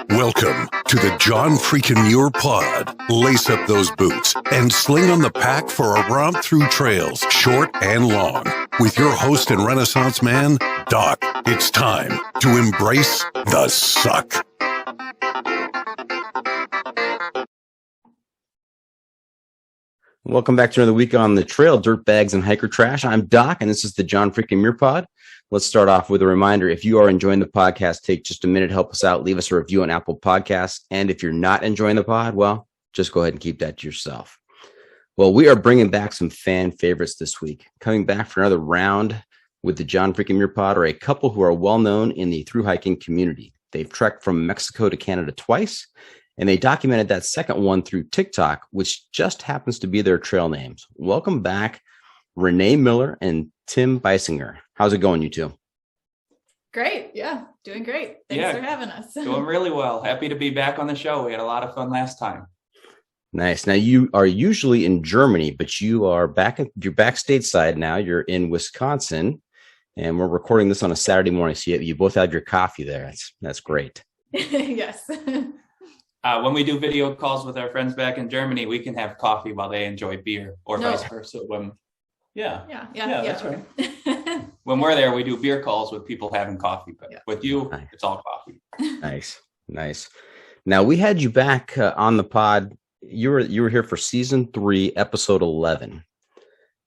Welcome to the John Freakin' Muir Pod. Lace up those boots and sling on the pack for a romp through trails, short and long. With your host and Renaissance man, Doc. It's time to embrace the suck. Welcome back to another week on the trail, dirtbags and hiker trash. I'm Doc, and this is the John Freakin' Muir Pod. Let's start off with a reminder. If you are enjoying the podcast, take just a minute, help us out, leave us a review on Apple Podcasts. And if you're not enjoying the pod, well, just go ahead and keep that to yourself. Well, we are bringing back some fan favorites this week. Coming back for another round with the John Freakin' Muir Pod are a couple who are well known in the thru hiking community. They've trekked from Mexico to Canada twice, and they documented that second one through TikTok, which just happens to be their trail names. Welcome back, Renee Miller and Tim Beisinger. How's it going, you two? Great. Yeah, doing great. Thanks for having us. Doing really well. Happy to be back on the show. We had a lot of fun last time. Nice. Now, you are usually in Germany, but you're back stateside now. You're in Wisconsin, and we're recording this on a Saturday morning. So you both had your coffee there. That's great. Yes. When we do video calls with our friends back in Germany, we can have coffee while they enjoy beer, or vice versa. Yeah, that's right. When we're there, we do beer calls with people having coffee, but with you, It's all coffee. Nice. Now, we had you back on the pod. You were here for season 3, episode 11,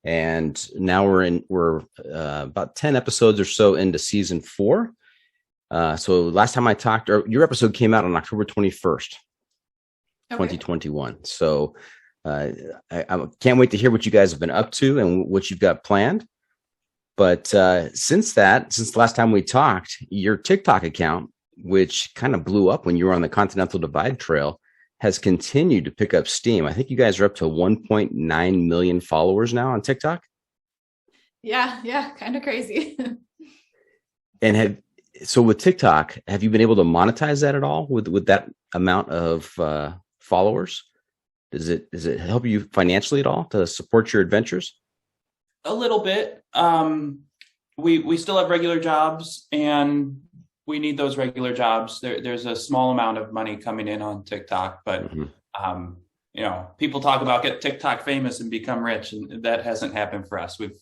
and now we're about 10 episodes or so into season 4. So last time I talked, your episode came out on October 21st, 2021. So I can't wait to hear what you guys have been up to and what you've got planned. But since the last time we talked, your TikTok account, which kind of blew up when you were on the Continental Divide Trail, has continued to pick up steam. I think you guys are up to 1.9 million followers now on TikTok. Yeah, kind of crazy. And so with TikTok, have you been able to monetize that at all with that amount of followers? Does it help you financially at all to support your adventures? A little bit. We still have regular jobs, and we need those regular jobs. There's a small amount of money coming in on TikTok, but people talk about get TikTok famous and become rich, and that hasn't happened for us. We've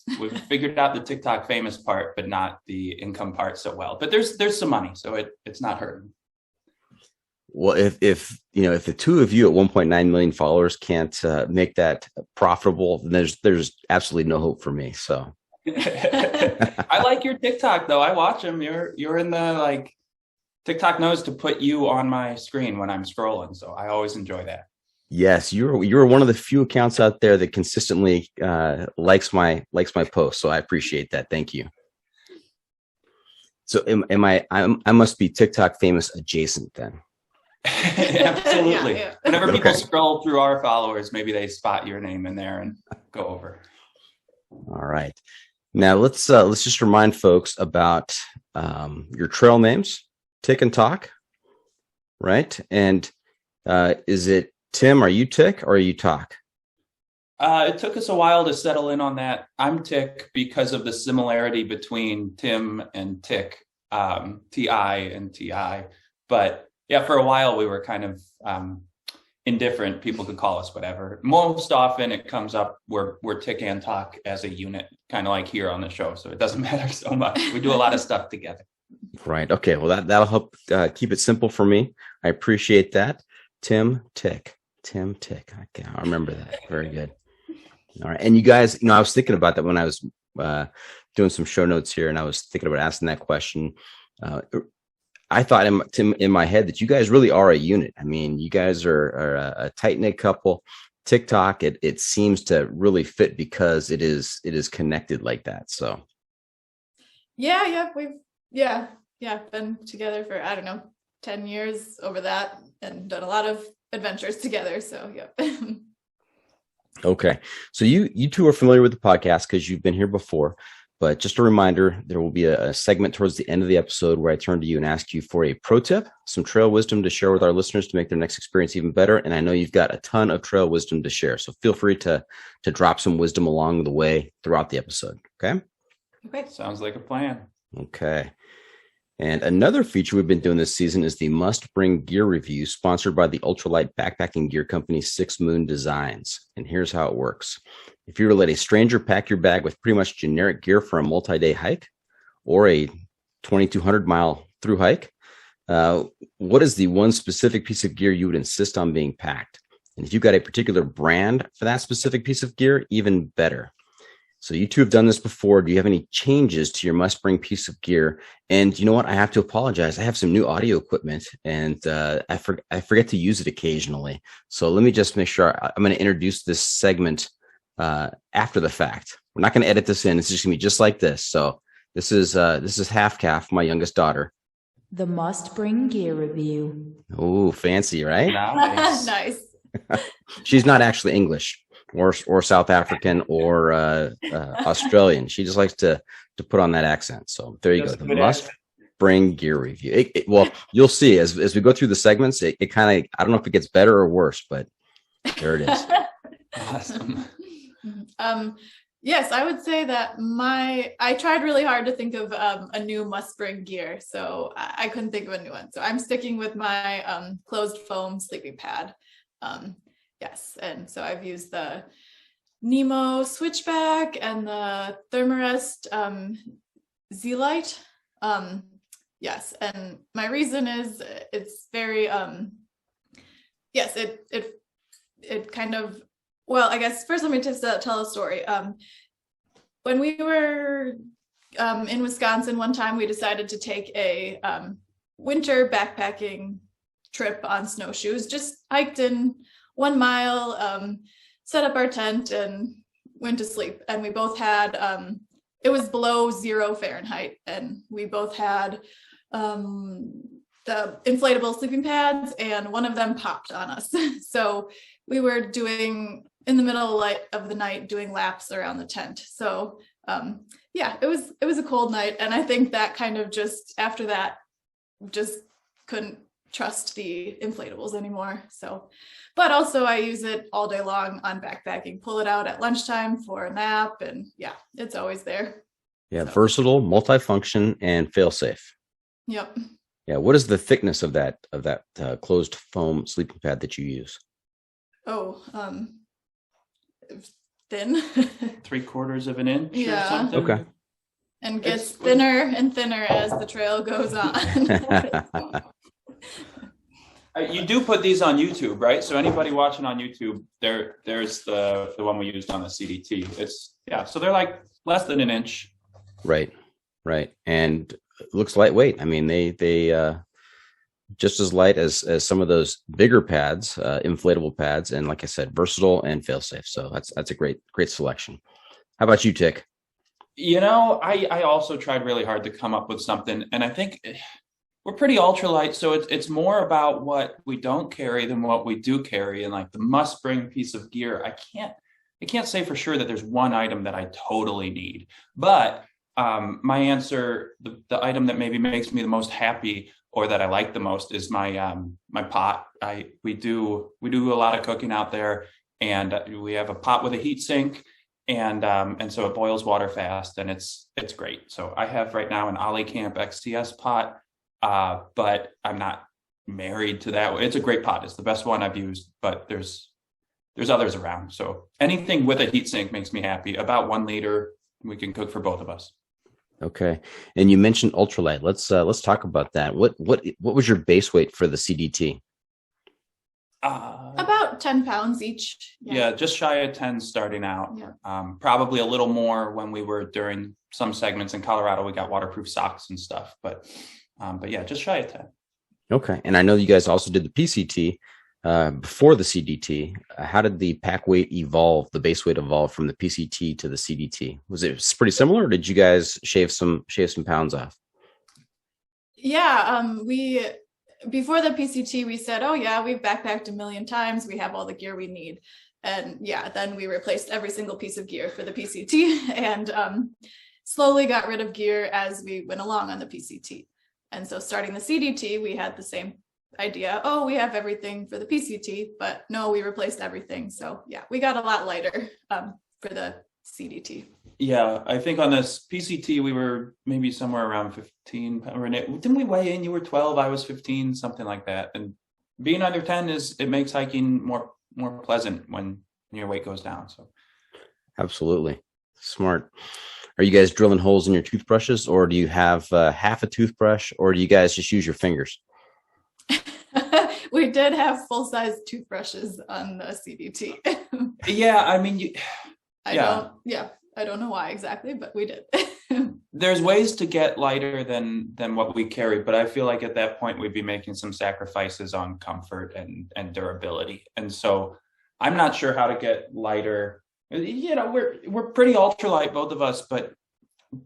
figured out the TikTok famous part, but not the income part so well. But there's some money, so it's not hurting. Well, if the two of you at 1.9 million followers can't make that profitable, then there's absolutely no hope for me. So I like your TikTok though. I watch them. You're in the TikTok knows to put you on my screen when I'm scrolling, so I always enjoy that. Yes, you're one of the few accounts out there that consistently likes my posts, so I appreciate that. Thank you. So I must be TikTok famous adjacent then. Absolutely. Yeah. Whenever people scroll through our followers, maybe they spot your name in there and go over. All right. Now let's just remind folks about your trail names, Tick and Talk, right? And is it Tim? Are you Tick or are you Talk? It took us a while to settle in on that. I'm Tick because of the similarity between Tim and Tick, T-I and T-I. But yeah, for a while we were kind of indifferent. People could call us whatever. Most often it comes up we're Tick and Talk as a unit, kind of like here on the show. So it doesn't matter so much. We do a lot of stuff together. Right. Okay. Well, that'll help keep it simple for me. I appreciate that. Tim Tick. Okay, I remember that. Very good. All right. And you guys, I was thinking about that when I was doing some show notes here, and I was thinking about asking that question. I thought in my head that you guys really are a unit. I mean, you guys are a tight-knit couple. TikTok, it seems to really fit because it is connected like that. So we've been together for, I don't know, 10 years over that, and done a lot of adventures together. So Okay. So you two are familiar with the podcast because you've been here before. But just a reminder, there will be a segment towards the end of the episode where I turn to you and ask you for a pro tip, some trail wisdom to share with our listeners to make their next experience even better. And I know you've got a ton of trail wisdom to share, so feel free to drop some wisdom along the way throughout the episode. Okay? Okay. Sounds like a plan. Okay. And another feature we've been doing this season is the Must Bring Gear Review, sponsored by the ultralight backpacking gear company 6 Moon Designs. And here's how it works. If you were to let a stranger pack your bag with pretty much generic gear for a multi-day hike or a 2,200 mile through hike, what is the one specific piece of gear you would insist on being packed? And if you've got a particular brand for that specific piece of gear, even better. So you two have done this before. Do you have any changes to your must-bring piece of gear? And you know what? I have to apologize. I have some new audio equipment, and I forget to use it occasionally. So let me just make sure. I'm going to introduce this segment after the fact. We're not going to edit this in. It's just going to be just like this. So this is Half Calf, my youngest daughter. The Must Bring Gear Review. Oh, fancy, right? Nice. Nice. She's not actually English or South African or Australian. She just likes to put on that accent. So there you That's go. a The good Must accent. Bring Gear Review. Well, you'll see as we go through the segments, it kind of, I don't know if it gets better or worse, but there it is. Awesome. Yes, I would say that I tried really hard to think of a new must bring gear, so I couldn't think of a new one. So I'm sticking with my closed foam sleeping pad. Yes, and so I've used the Nemo Switchback and the Thermarest Z-Lite. Yes, and my reason is it's very yes, it kind of, well, I guess first let me just tell a story. When we were in Wisconsin one time, we decided to take a winter backpacking trip on snowshoes, just hiked in 1 mile, set up our tent and went to sleep. And we both had, it was below 0 Fahrenheit, and we both had the inflatable sleeping pads, and one of them popped on us. So we were doing, in the middle of the night, doing laps around the tent. So yeah, it was a cold night. And I think that kind of just, after that, just couldn't trust the inflatables anymore. So, but also I use it all day long on backpacking, pull it out at lunchtime for a nap, and yeah, it's always there. Yeah, So. versatile, multifunction, and fail-safe. Yep. Yeah, what is the thickness of that closed foam sleeping pad that you use? Oh, thin. 3/4 of an inch Yeah. or something. Okay. And gets It's- thinner and thinner as the trail goes on. You do put these on YouTube, right? So anybody watching on YouTube, there's the one we used on the CDT. So they're like less than an inch. Right. And it looks lightweight. I mean, they just as light as some of those bigger pads, inflatable pads, and like I said, versatile and fail-safe. So that's a great selection. How about you, Tick? I also tried really hard to come up with something, and I think we're pretty ultralight, so it's more about what we don't carry than what we do carry, and like the must-bring piece of gear. I can't say for sure that there's one item that I totally need, but my answer, the item that maybe makes me the most happy or that I like the most is my my pot. We do a lot of cooking out there, and we have a pot with a heat sink. And so it boils water fast, and it's great. So I have right now an Ollie Camp XTS pot, but I'm not married to that. It's a great pot. It's the best one I've used, but there's others around. So anything with a heat sink makes me happy. About 1 liter, we can cook for both of us. Okay. And you mentioned ultralight. Let's talk about that. What was your base weight for the CDT? About 10 pounds each. Yeah, just shy of 10 starting out. Yeah. Probably a little more when we were during some segments in Colorado. We got waterproof socks and stuff, but yeah, just shy of 10. Okay. And I know you guys also did the PCT before the CDT. How did the pack weight evolve, the base weight evolve from the PCT to the CDT? Was it pretty similar, or did you guys shave some pounds off? Yeah, before the PCT, we said, oh yeah, we've backpacked a million times. We have all the gear we need. And yeah, then we replaced every single piece of gear for the PCT. And slowly got rid of gear as we went along on the PCT. And so starting the CDT, we had the same idea. Oh, we have everything for the PCT, but no, we replaced everything. So yeah, we got a lot lighter for the CDT. Yeah, I think on this PCT, we were maybe somewhere around 15. Renee, didn't we weigh in? You were 12, I was 15, something like that. And being under 10 it makes hiking more pleasant when your weight goes down. So Absolutely. Smart. Are you guys drilling holes in your toothbrushes, or do you have half a toothbrush, or do you guys just use your fingers? We did have full-size toothbrushes on the CDT. yeah, I mean, I don't know why exactly, but we did. There's ways to get lighter than what we carry, but I feel like at that point we'd be making some sacrifices on comfort and durability. And so I'm not sure how to get lighter. You know, we're pretty ultralight, both of us, but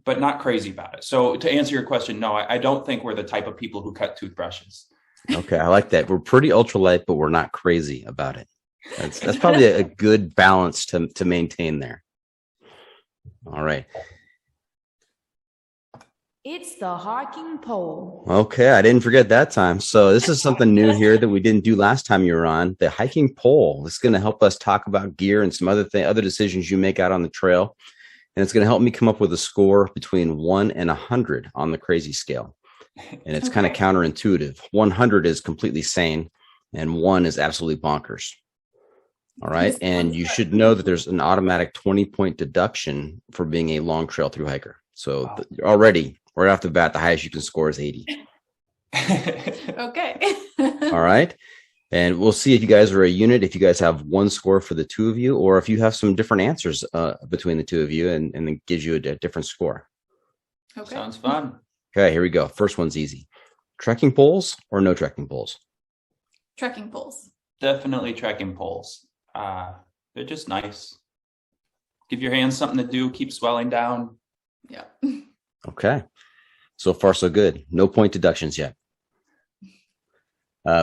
not crazy about it. So to answer your question, no, I don't think we're the type of people who cut toothbrushes. Okay, I like that. We're pretty ultralight, but we're not crazy about it. That's probably a good balance to maintain there. All right. It's the hiking pole. Okay, I didn't forget that time. So this is something new here that we didn't do last time you were on. The hiking pole. This is going to help us talk about gear and some other decisions you make out on the trail. And it's going to help me come up with a score between 1 and 100 on the crazy scale. And it's kind of counterintuitive. 100 is completely sane, and 1 is absolutely bonkers. All right. And you should know that there's an automatic 20-point deduction for being a long trail through hiker. So already, right off the bat, the highest you can score is 80. Okay. All right. And we'll see if you guys are a unit, if you guys have one score for the two of you, or if you have some different answers between the two of you, and it gives you a different score. Okay. Sounds fun. Okay, here we go. First one's easy. Trekking poles or no trekking poles? Trekking poles. Definitely trekking poles. They're just nice. Give your hands something to do, keep swelling down. Yeah. Okay. So far, so good. No point deductions yet.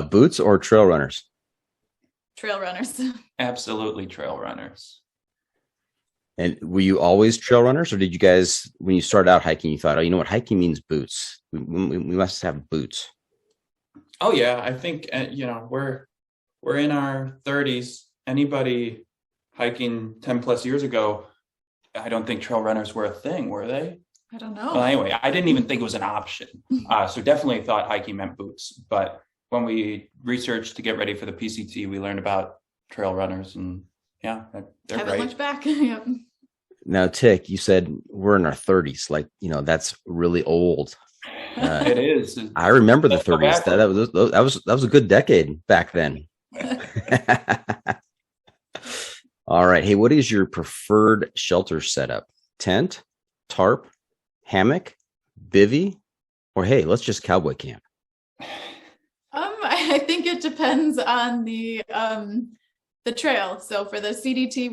Boots or trail runners? Trail runners. Absolutely trail runners. And were you always trail runners, or did you guys, when you started out hiking, you thought, oh, you know what, hiking means boots. We must have boots. Oh yeah, I think we're in our 30s. Anybody hiking 10 plus years ago, I don't think trail runners were a thing, were they? I don't know. Well, anyway, I didn't even think it was an option. So definitely thought hiking meant boots. But when we researched to get ready for the PCT, we learned about trail runners, and yeah, they're Haven't great. looked back. Yep. Now, Tick, you said we're in our 30s. Like, that's really old. It is. I remember the 30s. That was a good decade back then. All right. Hey, what is your preferred shelter setup? Tent, tarp, hammock, bivvy, or hey, let's just cowboy camp? I think it depends on the trail. So for the CDT,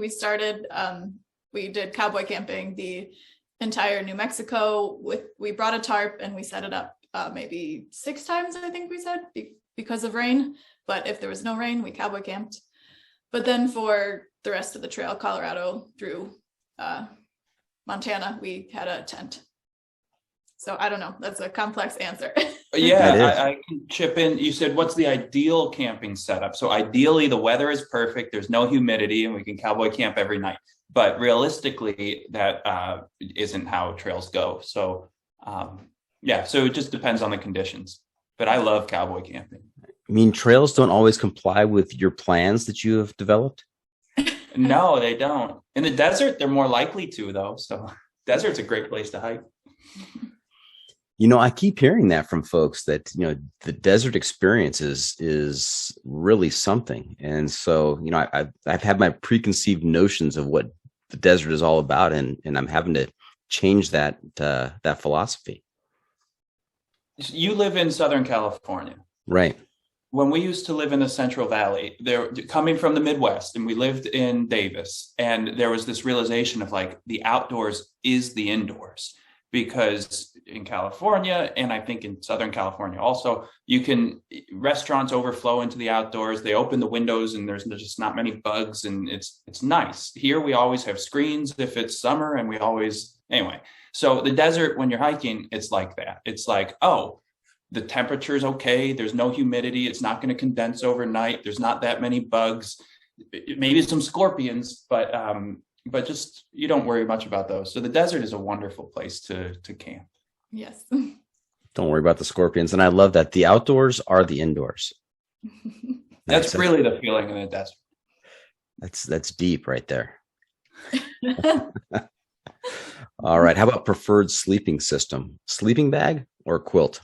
we did cowboy camping the entire New Mexico. We brought a tarp and we set it up maybe 6 times, I think we said, because of rain. But if there was no rain, we cowboy camped. But then for the rest of the trail, Colorado through Montana, we had a tent. So I don't know. That's a complex answer. Yeah, I can chip in. You said, what's the ideal camping setup? So ideally, the weather is perfect. There's no humidity, and we can cowboy camp every night. But realistically, that isn't how trails go. So so it just depends on the conditions. But I love cowboy camping. I mean, trails don't always comply with your plans that you have developed? No, they don't. In the desert, they're more likely to, though. So desert's a great place to hike. I keep hearing that from folks that, the desert experience is really something. And so, I've had my preconceived notions of what the desert is all about, and I'm having to change that philosophy. You live in Southern California. Right. When we used to live in the Central Valley, they're coming from the Midwest, and we lived in Davis, and there was this realization of like the outdoors is the indoors. Because in California, and I think in Southern California also, restaurants overflow into the outdoors. They open the windows and there's just not many bugs, and it's nice. Here we always have screens if it's summer, and anyway. So the desert, when you're hiking, it's like that. It's like, oh, the temperature is okay. There's no humidity. It's not going to condense overnight. There's not that many bugs, maybe some scorpions, but just you don't worry much about those. So the desert is a wonderful place to camp. Yes. Don't worry about the scorpions. And I love that the outdoors are the indoors. That's really the feeling in the desert. That's deep right there. All right. How about preferred sleeping system? Sleeping bag or quilt?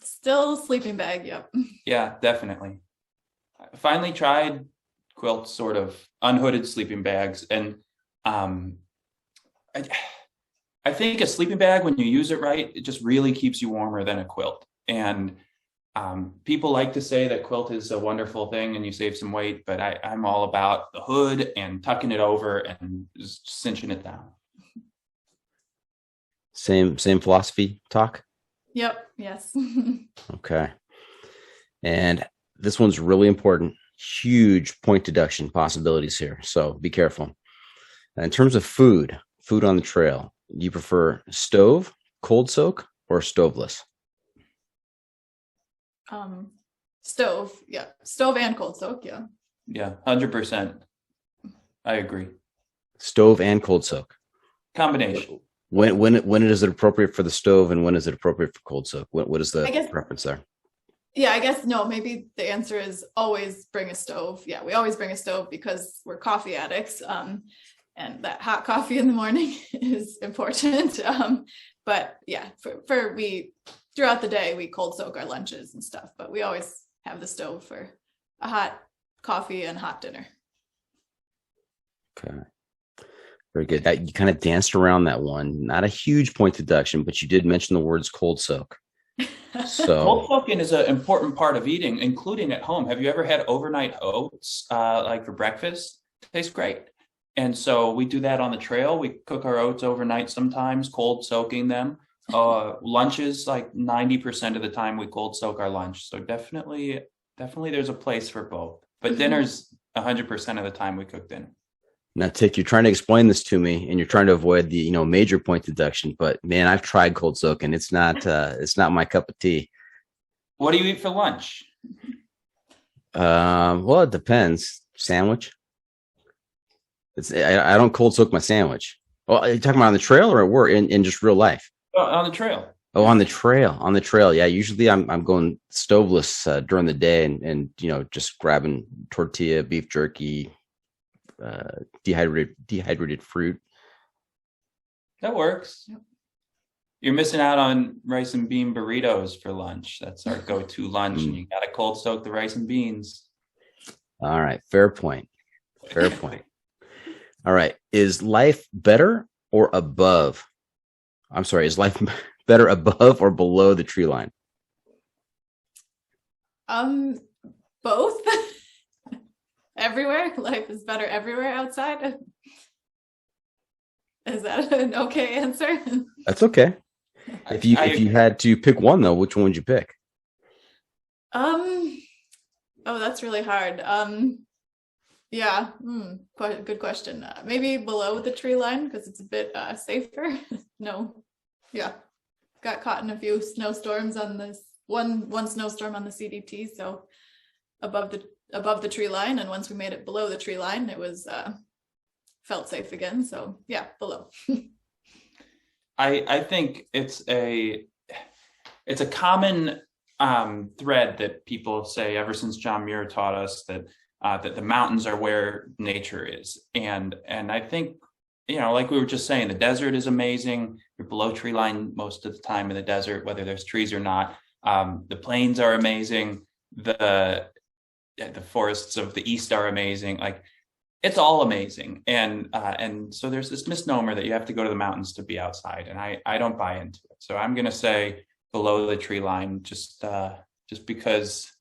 Still sleeping bag. Yep. Yeah, definitely. I finally tried Quilt sort of unhooded sleeping bags, and I think a sleeping bag, when you use it right, it just really keeps you warmer than a quilt. And people like to say that quilt is a wonderful thing and you save some weight, but I'm all about the hood and tucking it over and just cinching it down. Same philosophy talk? Yep. Yes. Okay. And this one's really important. Huge point deduction possibilities here. So be careful. In terms of food on the trail, do you prefer stove, cold soak, or stoveless? Stove. Yeah. Stove and cold soak. Yeah. Yeah, 100%. I agree. Stove and cold soak. Combination. When is it appropriate for the stove and when is it appropriate for cold soak? What is the preference there? Yeah, I guess no, maybe the answer is always bring a stove. Yeah, we always bring a stove because we're coffee addicts. And that hot coffee in the morning is important. But yeah, for we throughout the day, we cold soak our lunches and stuff, but we always have the stove for a hot coffee and hot dinner. Okay. Very good. That you kind of danced around that one. Not a huge point deduction, but you did mention the words cold soak. So cold soaking is an important part of eating, including at home. Have you ever had overnight oats like for breakfast? Tastes great. And so we do that on the trail. We cook our oats overnight sometimes, cold soaking them. Lunches, like 90% of the time we cold soak our lunch. So definitely there's a place for both. But dinner's 100% of the time we cook dinner. now, Tick, you're trying to explain this to me, and you're trying to avoid the major point deduction. But man, I've tried cold soaking. It's not my cup of tea. What do you eat for lunch? Well, it depends. Sandwich. I don't cold soak my sandwich. Well, are you talking about on the trail or at work in just real life? On the trail. Oh, on the trail. Yeah, usually I'm going stoveless during the day, and just grabbing tortilla, beef jerky, dehydrated fruit. That works. Yep. You're missing out on rice and bean burritos for lunch. That's our go-to lunch, and you got to cold soak the rice and beans. All right, fair point. All right, is life better or above? I'm sorry, is life better above or below the tree line? Both. Everywhere. Life is better everywhere outside. Is that an okay answer? That's okay. If you had to pick one though, which one would you pick? Oh, that's really hard. Yeah, quite a good question. Maybe below the tree line because it's a bit safer. No, yeah, got caught in a few snowstorms on this one snowstorm on the CDT. So above the tree line, and once we made it below the tree line, it was felt safe again. So yeah, below. I think it's a common thread that people say ever since John Muir taught us that the mountains are where nature is. And I think, like we were just saying, the desert is amazing. You're below tree line most of the time in the desert, whether there's trees or not. The plains are amazing. The forests of the east are amazing. Like, it's all amazing. And so there's this misnomer that you have to go to the mountains to be outside. And I don't buy into it. So I'm going to say below the tree line, just because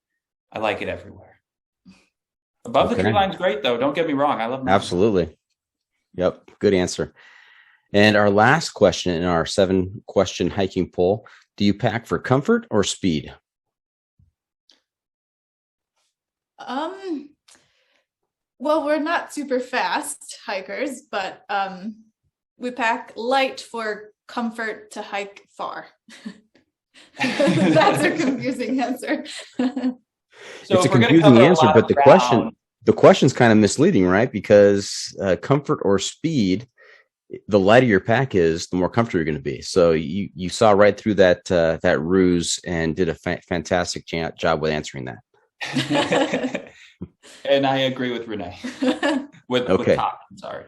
I like it everywhere. Above the tree line's great, though. Don't get me wrong. I love mountains. Absolutely. Yep. Good answer. And our last question in our 7-question hiking poll: do you pack for comfort or speed? Well, we're not super fast hikers, but we pack light for comfort to hike far. That's a confusing answer. It's a confusing answer, but the question's kind of misleading, right? Because comfort or speed, the lighter your pack is, the more comfortable you're going to be. So you saw right through that ruse and did a fantastic job with answering that. And I agree with Renee. with Talk, I'm sorry.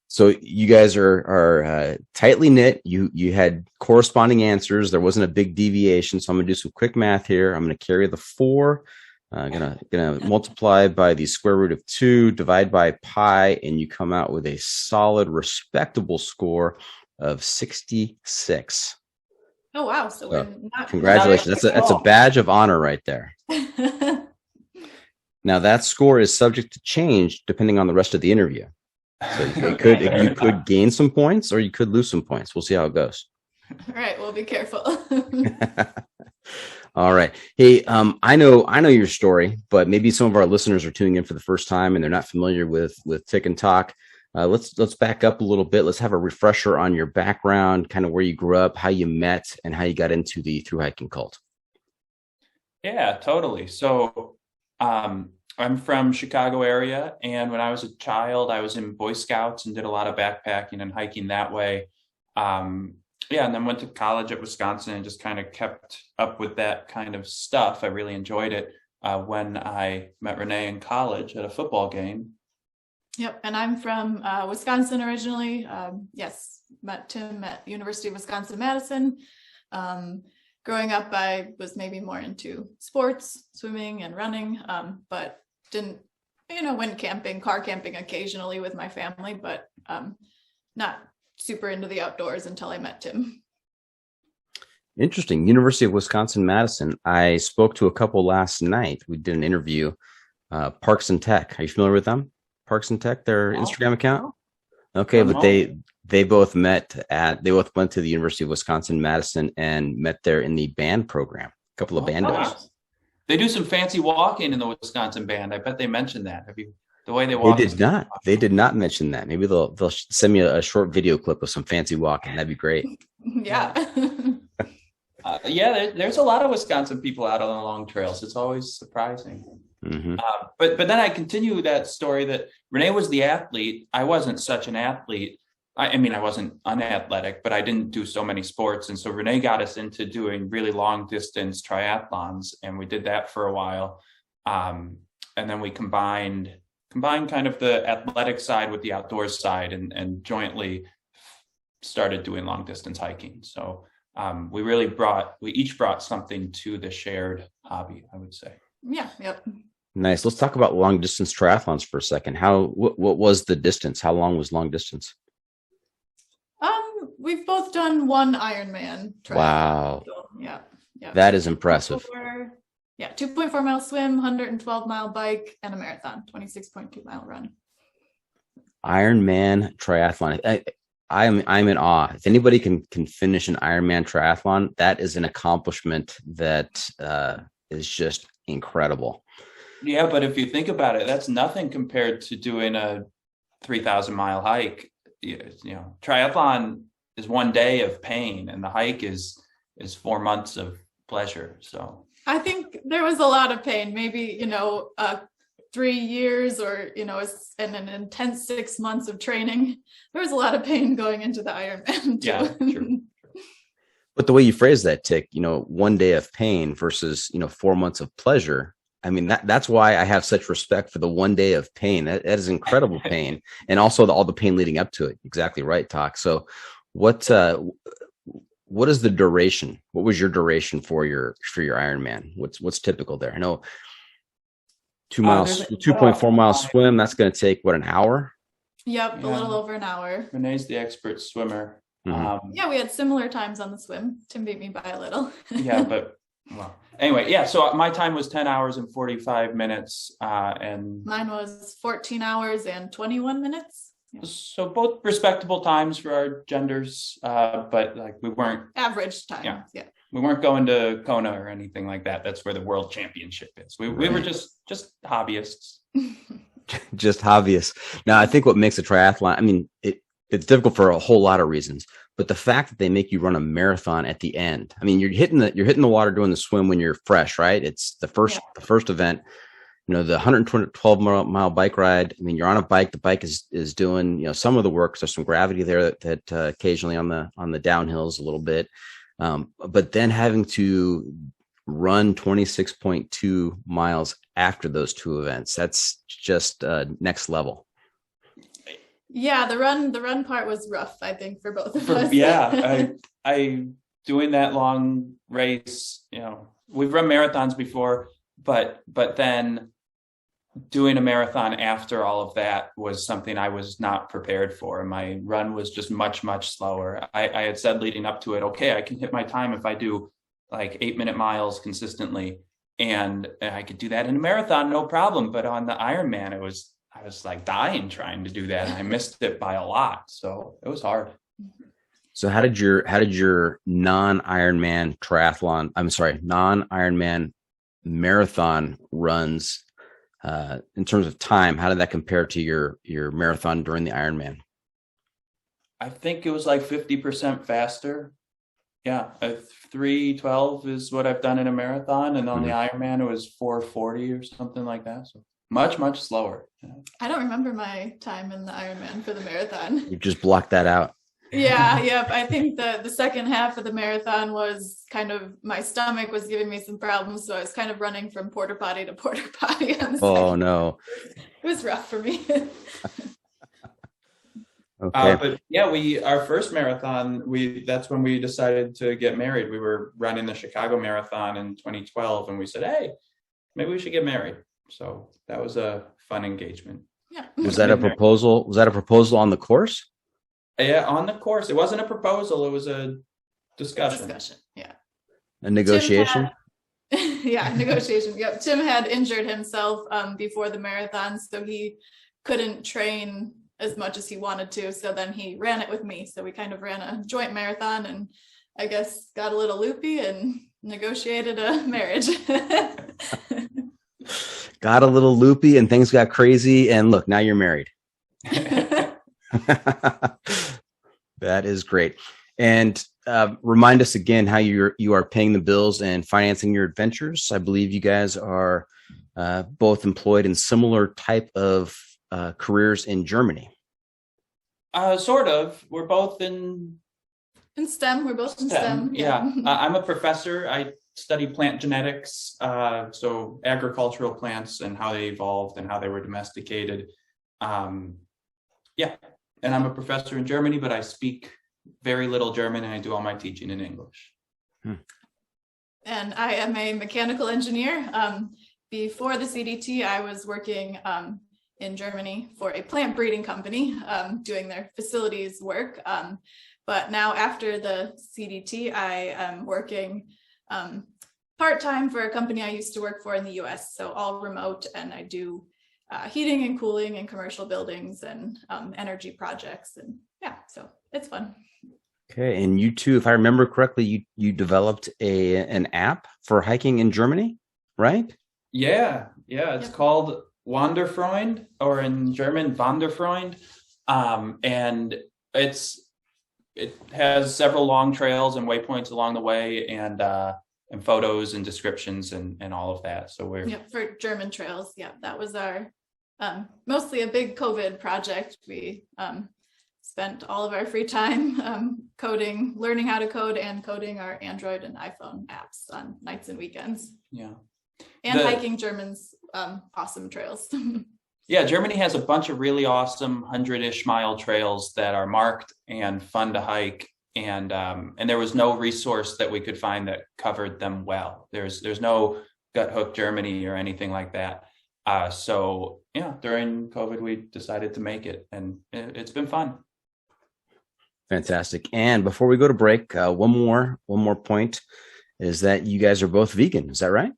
So you guys are tightly knit. You had corresponding answers. There wasn't a big deviation. So I'm going to do some quick math here. I'm going to carry the 4. Gonna multiply by the square root of 2, divide by pi, and you come out with a solid, respectable score of 66. Oh wow! So we're not congratulations. That's a badge of honor right there. Now that score is subject to change depending on the rest of the interview. So you could gain some points or you could lose some points. We'll see how it goes. All right, we'll be careful. All right. Hey, I know your story, but maybe some of our listeners are tuning in for the first time and they're not familiar with Tick and Talk. Let's back up a little bit. Let's have a refresher on your background, kind of where you grew up, how you met, and how you got into the thru hiking cult. Yeah, totally. So I'm from Chicago area, and when I was a child, I was in Boy Scouts and did a lot of backpacking and hiking that way. And then went to college at Wisconsin and just kind of kept up with that kind of stuff. I really enjoyed it when I met Renee in college at a football game. Yep, and I'm from Wisconsin originally. Yes, met Tim at University of Wisconsin-Madison. Growing up, I was maybe more into sports, swimming and running, but didn't, went camping, car camping occasionally with my family, but not super into the outdoors until I met Tim. Interesting. University of Wisconsin-Madison. I spoke to a couple last night. We did an interview. Parks and Tech. Are you familiar with them? Parks and Tech, their Instagram account? Okay, but they both went to the University of Wisconsin-Madison and met there in the band program. A couple of bandos. They do some fancy walking in the Wisconsin band. I bet they mentioned that. The way they walk. They did not mention that. Maybe they'll send me a short video clip of some fancy walking. That'd be great. Yeah. There's a lot of Wisconsin people out on the long trails. It's always surprising. Mm-hmm. But then I continue that story that Renee was the athlete. I wasn't such an athlete. I wasn't unathletic, but I didn't do so many sports. And so Renee got us into doing really long distance triathlons. And we did that for a while. And then we combined kind of the athletic side with the outdoors side and jointly started doing long distance hiking. So we each brought something to the shared hobby, I would say. Yeah. Yep. Nice. Let's talk about long distance triathlons for a second. What was the distance? How long was long distance? We've both done one Ironman triathlon. Wow. So, yeah. That is impressive. 2.4 mile swim, 112 mile bike, and a marathon, 26.2 mile run. Ironman triathlon. I'm in awe. If anybody can finish an Ironman triathlon, that is an accomplishment that is just incredible. Yeah, but if you think about it, that's nothing compared to doing a 3,000 mile hike. Triathlon is one day of pain, and the hike is 4 months of pleasure. So I think there was a lot of pain, maybe, 3 years or, and an intense 6 months of training. There was a lot of pain going into the Ironman too. Yeah, true. But the way you phrase that, Tick, 1 day of pain versus, 4 months of pleasure. I mean, that's why I have such respect for the 1 day of pain. That is incredible pain. And also all the pain leading up to it. Exactly right, Talk. So what is the duration? What was your duration for your Ironman? What's typical there? I know 2.4 mile swim. That's going to take an hour? Yep. A little over an hour. Renee's the expert swimmer. Mm-hmm. We had similar times on the swim. Tim beat me by a little. Anyway, so my time was 10 hours and 45 minutes. And mine was 14 hours and 21 minutes. Yeah. So both respectable times for our genders, but we weren't average times. Yeah. We weren't going to Kona or anything like that. That's where the world championship is. We were just hobbyists. Just hobbyists. Now, I think what makes a triathlon, It's difficult for a whole lot of reasons, but the fact that they make you run a marathon at the end. I mean, you're hitting the water doing the swim when you're fresh, right? It's the first event. The 112 mile bike ride. I mean, you're on a bike. The bike is doing some of the work. There's some gravity there that occasionally on the downhills a little bit, but then having to run 26.2 miles after those two events. That's just next level. Yeah, the run part was rough, I think, for both of us. Yeah, I doing that long race. We've run marathons before, but then doing a marathon after all of that was something I was not prepared for. My run was just much, much slower. I had said leading up to it, okay, I can hit my time if I do like 8-minute miles consistently. And I could do that in a marathon, no problem. But on the Ironman, I was like dying trying to do that. And I missed it by a lot. So it was hard. So how did your non-Ironman marathon runs, in terms of time, how did that compare to your marathon during the Ironman? I think it was like 50% faster. Yeah, 3:12 is what I've done in a marathon, and on the Ironman it was 4:40 or something like that. So much, much slower. Yeah. I don't remember my time in the Ironman for the marathon. You just blocked that out. Yeah. I think the second half of the marathon was kind of, my stomach was giving me some problems, so I was kind of running from porta potty to porta potty. Oh no, it was rough for me. Okay. But yeah, our first marathon, that's when we decided to get married. We were running the Chicago Marathon in 2012, and we said, hey, maybe we should get married. So that was a fun engagement. Yeah. Was that a proposal? Was that a proposal on the course? Yeah, on the course. It wasn't a proposal. It was a discussion. Yeah. A negotiation? Negotiation. Yep. Tim had injured himself before the marathon, so he couldn't train as much as he wanted to. So then he ran it with me. So we kind of ran a joint marathon, and I guess got a little loopy and negotiated a marriage. Got a little loopy and things got crazy. And look, now you're married. That is great. And remind us again how you are paying the bills and financing your adventures. I believe you guys are both employed in similar type of careers in Germany. Sort of. We're both in STEM. We're both in STEM. Yeah. I'm a professor. I study plant genetics, so agricultural plants and how they evolved and how they were domesticated. And I'm a professor in Germany, but I speak very little German, and I do all my teaching in English. And I am a mechanical engineer. Before the CDT, I was working in Germany for a plant breeding company, doing their facilities work. But now after the CDT, I am working part-time for a company I used to work for in the US, so all remote, and I do heating and cooling in commercial buildings and energy projects, and so it's fun. Okay, and you too, if I remember correctly, you developed an app for hiking in Germany, right? Yeah, it's called Wanderfreund, or in German Wanderfreund, and it has several long trails and waypoints along the way, and photos and descriptions and all of that. So we're for German trails. Yeah, that was our mostly a big COVID project. We spent all of our free time learning how to code and coding our Android and iPhone apps on nights and weekends. Yeah. And hiking German's awesome trails. Yeah, Germany has a bunch of really awesome 100-ish mile trails that are marked and fun to hike. And there was no resource that we could find that covered them well. There's no Gut Hook Germany or anything like that. So during COVID, we decided to make it, and it's been fun. Fantastic. And before we go to break, one more point is that you guys are both vegan. Is that right?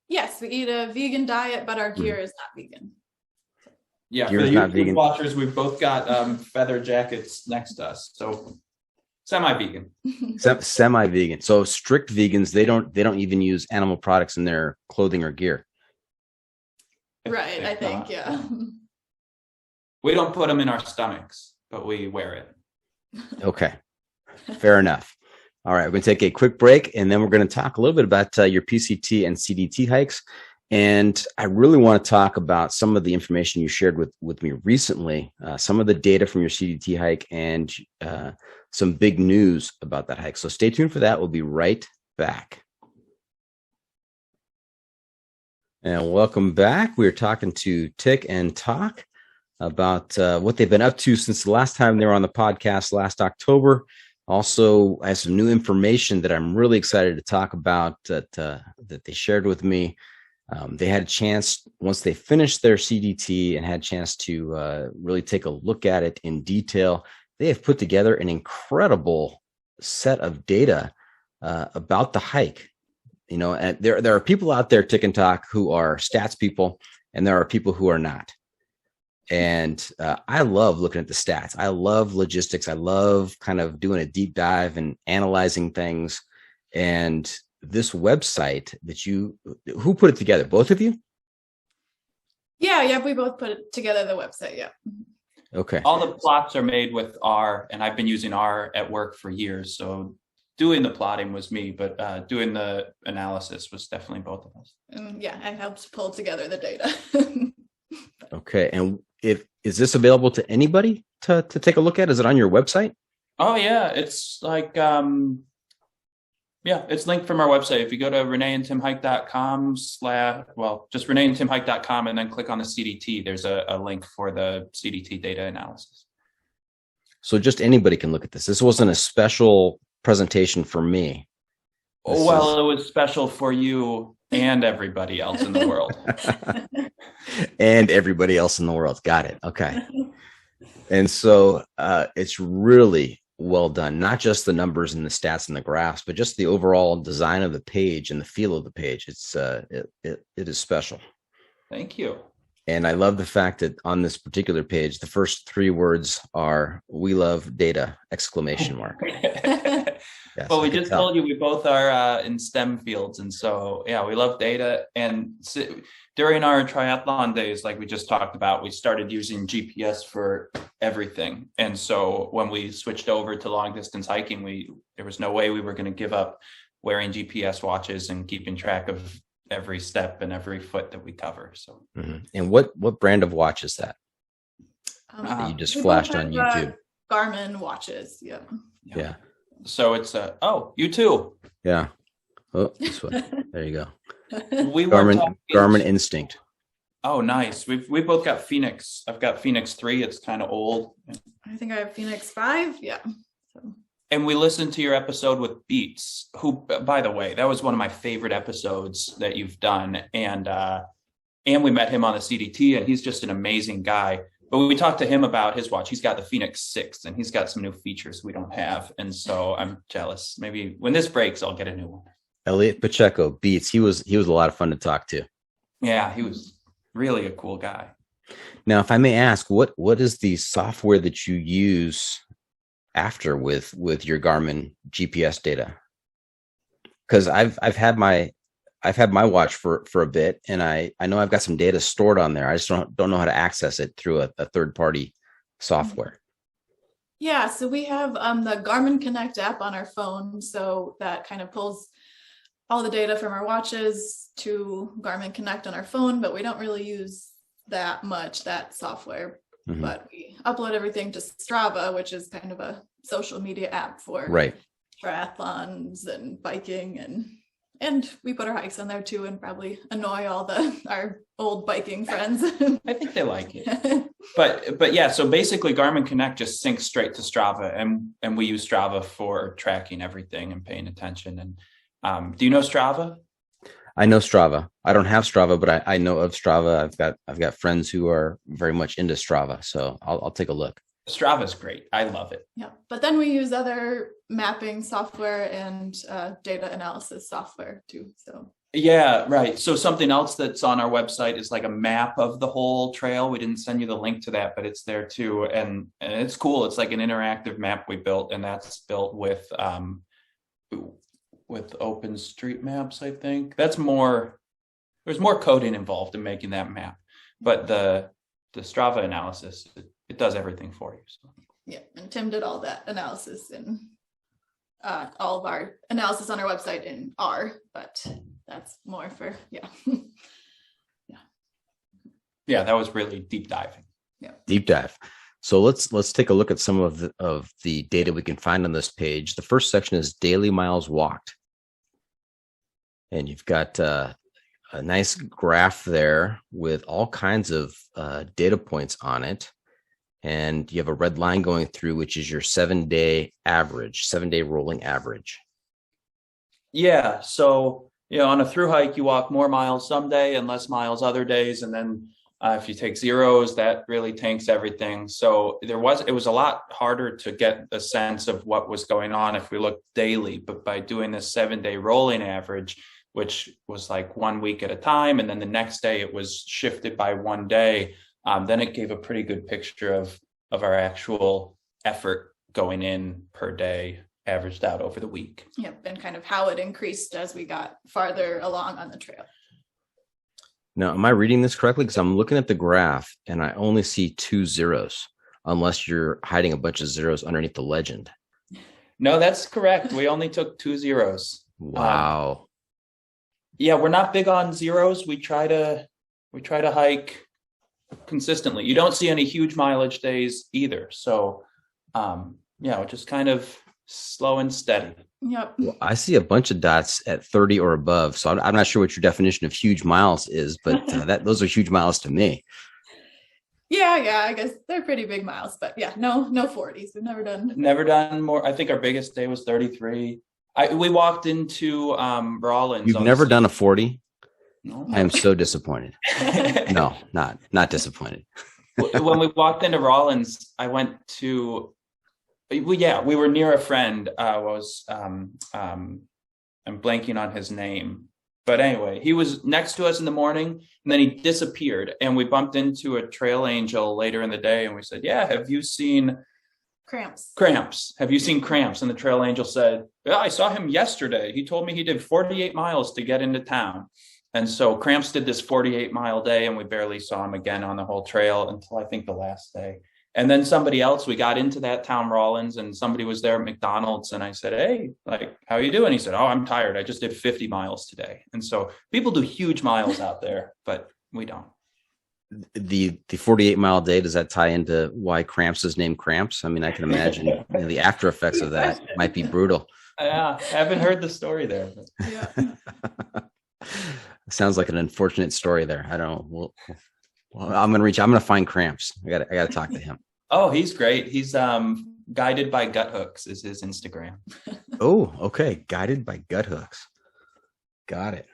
Yes, we eat a vegan diet, but our gear is not vegan. Yeah, for the YouTube watchers, we've both got feather jackets next to us, so semi-vegan. Semi-vegan. So strict vegans, they don't even use animal products in their clothing or gear. Right, I think, yeah. We don't put them in our stomachs. but we wear it. Okay, fair enough. All right, we're going to take a quick break, and then we're going to talk a little bit about your PCT and CDT hikes. And I really want to talk about some of the information you shared with me recently, some of the data from your CDT hike, and some big news about that hike. So stay tuned for that. We'll be right back. And welcome back. We're talking to Tick and Talk about what they've been up to since the last time they were on the podcast last October. Also, I have some new information that I'm really excited to talk about that they shared with me. They had a chance, once they finished their CDT and had a chance to really take a look at it in detail, they have put together an incredible set of data about the hike. You know, and there are people out there, Tick and Talk, who are stats people, and there are people who are not. And I love looking at the stats. I love logistics. I love kind of doing a deep dive and analyzing things. And this website that who put it together? Both of you? Yeah, we both put it together, the website, yeah. Okay. All the plots are made with R, and I've been using R at work for years. So doing the plotting was me, but doing the analysis was definitely both of us. Yeah, I helped pull together the data. Okay. And is this available to anybody to take a look at? Is it on your website? Oh yeah, it's like it's linked from our website. If you go to reneeandtimhike.com just reneeandtimhike.com and then click on the CDT, there's a link for the CDT data analysis. So just anybody can look at this. This wasn't a special presentation for me. It was special for you and everybody else in the world. And everybody else in the world. Got it. Okay. And so it's really well done, not just the numbers and the stats and the graphs, but just the overall design of the page and the feel of the page. It is special. Thank you. And I love the fact that on this particular page, the first 3 words are "We love data!" ! Yes, well, we just told you we both are in STEM fields. And so, yeah, we love data. And during our triathlon days, like we just talked about, we started using GPS for everything. And so when we switched over to long distance hiking, there was no way we were going to give up wearing GPS watches and keeping track of every step and every foot that we cover. So, And what brand of watch is that? That you just flashed on YouTube? Garmin watches. Yeah. So it's you too. Yeah. Oh, this one. There you go. We Garmin Instinct. Oh, nice. We both got Phoenix. I've got Phoenix 3. It's kind of old. I think I have Phoenix 5. Yeah. So. And we listened to your episode with Beats, who, by the way, that was one of my favorite episodes that you've done. And we met him on the CDT, and he's just an amazing guy. But we talked to him about his watch. He's got the Phoenix 6, and he's got some new features we don't have. And so I'm jealous. Maybe when this breaks, I'll get a new one. Elliot Pacheco, Beats. He was a lot of fun to talk to. Yeah, he was really a cool guy. Now, if I may ask, what is the software that you use after with your Garmin GPS data? Because I've had my watch for a bit, and I know I've got some data stored on there. I just don't know how to access it through a third-party software. Yeah, so we have the Garmin Connect app on our phone, so that kind of pulls all the data from our watches to Garmin Connect on our phone, but we don't really use that software. But we upload everything to Strava, which is kind of a social media app for triathlons and biking, and we put our hikes on there too, and probably annoy all our old biking friends. I think they like it. But yeah, so basically Garmin Connect just syncs straight to Strava, and we use Strava for tracking everything and paying attention. And do you know Strava? I know Strava. I don't have Strava, but I know of Strava. I've got friends who are very much into Strava, so I'll take a look. Strava's great. I love it. Yeah, but then we use other mapping software and data analysis software too. So yeah, right. So something else that's on our website is like a map of the whole trail. We didn't send you the link to that, but it's there too, and it's cool. It's like an interactive map we built, and that's built with OpenStreetMaps, I think. There's more coding involved in making that map, but the Strava analysis, it does everything for you. So. Yeah, and Tim did all that analysis and all of our analysis on our website in R, but that's more for, yeah. Yeah, that was really deep diving. Yeah. Deep dive. So let's take a look at some of the data we can find on this page. The first section is daily miles walked. And you've got a nice graph there with all kinds of data points on it. And you have a red line going through, which is your 7-day average, 7-day rolling average. Yeah. So, on a through hike, you walk more miles some day and less miles other days. And then if you take zeros, that really tanks everything. So it was a lot harder to get a sense of what was going on if we looked daily. But by doing this 7-day rolling average, which was like 1 week at a time, and then the next day it was shifted by 1 day, then it gave a pretty good picture of our actual effort going in per day, averaged out over the week. Yep, and kind of how it increased as we got farther along on the trail. Now, am I reading this correctly? Because I'm looking at the graph and I only see 2 zeros, unless you're hiding a bunch of zeros underneath the legend. No, that's correct. We only took 2 zeros. Wow. Yeah, we're not big on zeros. We try to hike consistently. You don't see any huge mileage days either. So, just kind of slow and steady. Yep. Well, I see a bunch of dots at 30 or above. So I'm not sure what your definition of huge miles is, but those are huge miles to me. Yeah, I guess they're pretty big miles, but yeah, no 40s. We've never done more. I think our biggest day was 33. We walked into Rollins. You've never done a 40? No. I am so disappointed. No, not disappointed. When we walked into Rollins, I went to, we were near a friend. I'm blanking on his name, but anyway, he was next to us in the morning and then he disappeared, and we bumped into a trail angel later in the day and we said, yeah, have you seen Cramps? Have you seen Cramps? And the trail angel said, yeah, I saw him yesterday. He told me he did 48 miles to get into town. And so Cramps did this 48-mile day, and we barely saw him again on the whole trail until I think the last day. And then somebody else, we got into that town, Rollins, and somebody was there at McDonald's. And I said, hey, how you doing? He said, oh, I'm tired. I just did 50 miles today. And so people do huge miles out there, but we don't. The 48-mile day, does that tie into why Cramps is named Cramps? I mean, I can imagine the after effects of that might be brutal. Yeah, I haven't heard the story there. But. Yeah. Sounds like an unfortunate story there. I don't know. Well, I'm going to find Cramps. I got to talk to him. Oh, he's great. He's Guided by Gut Hooks is his Instagram. Oh, okay. Guided by Gut Hooks. Got it.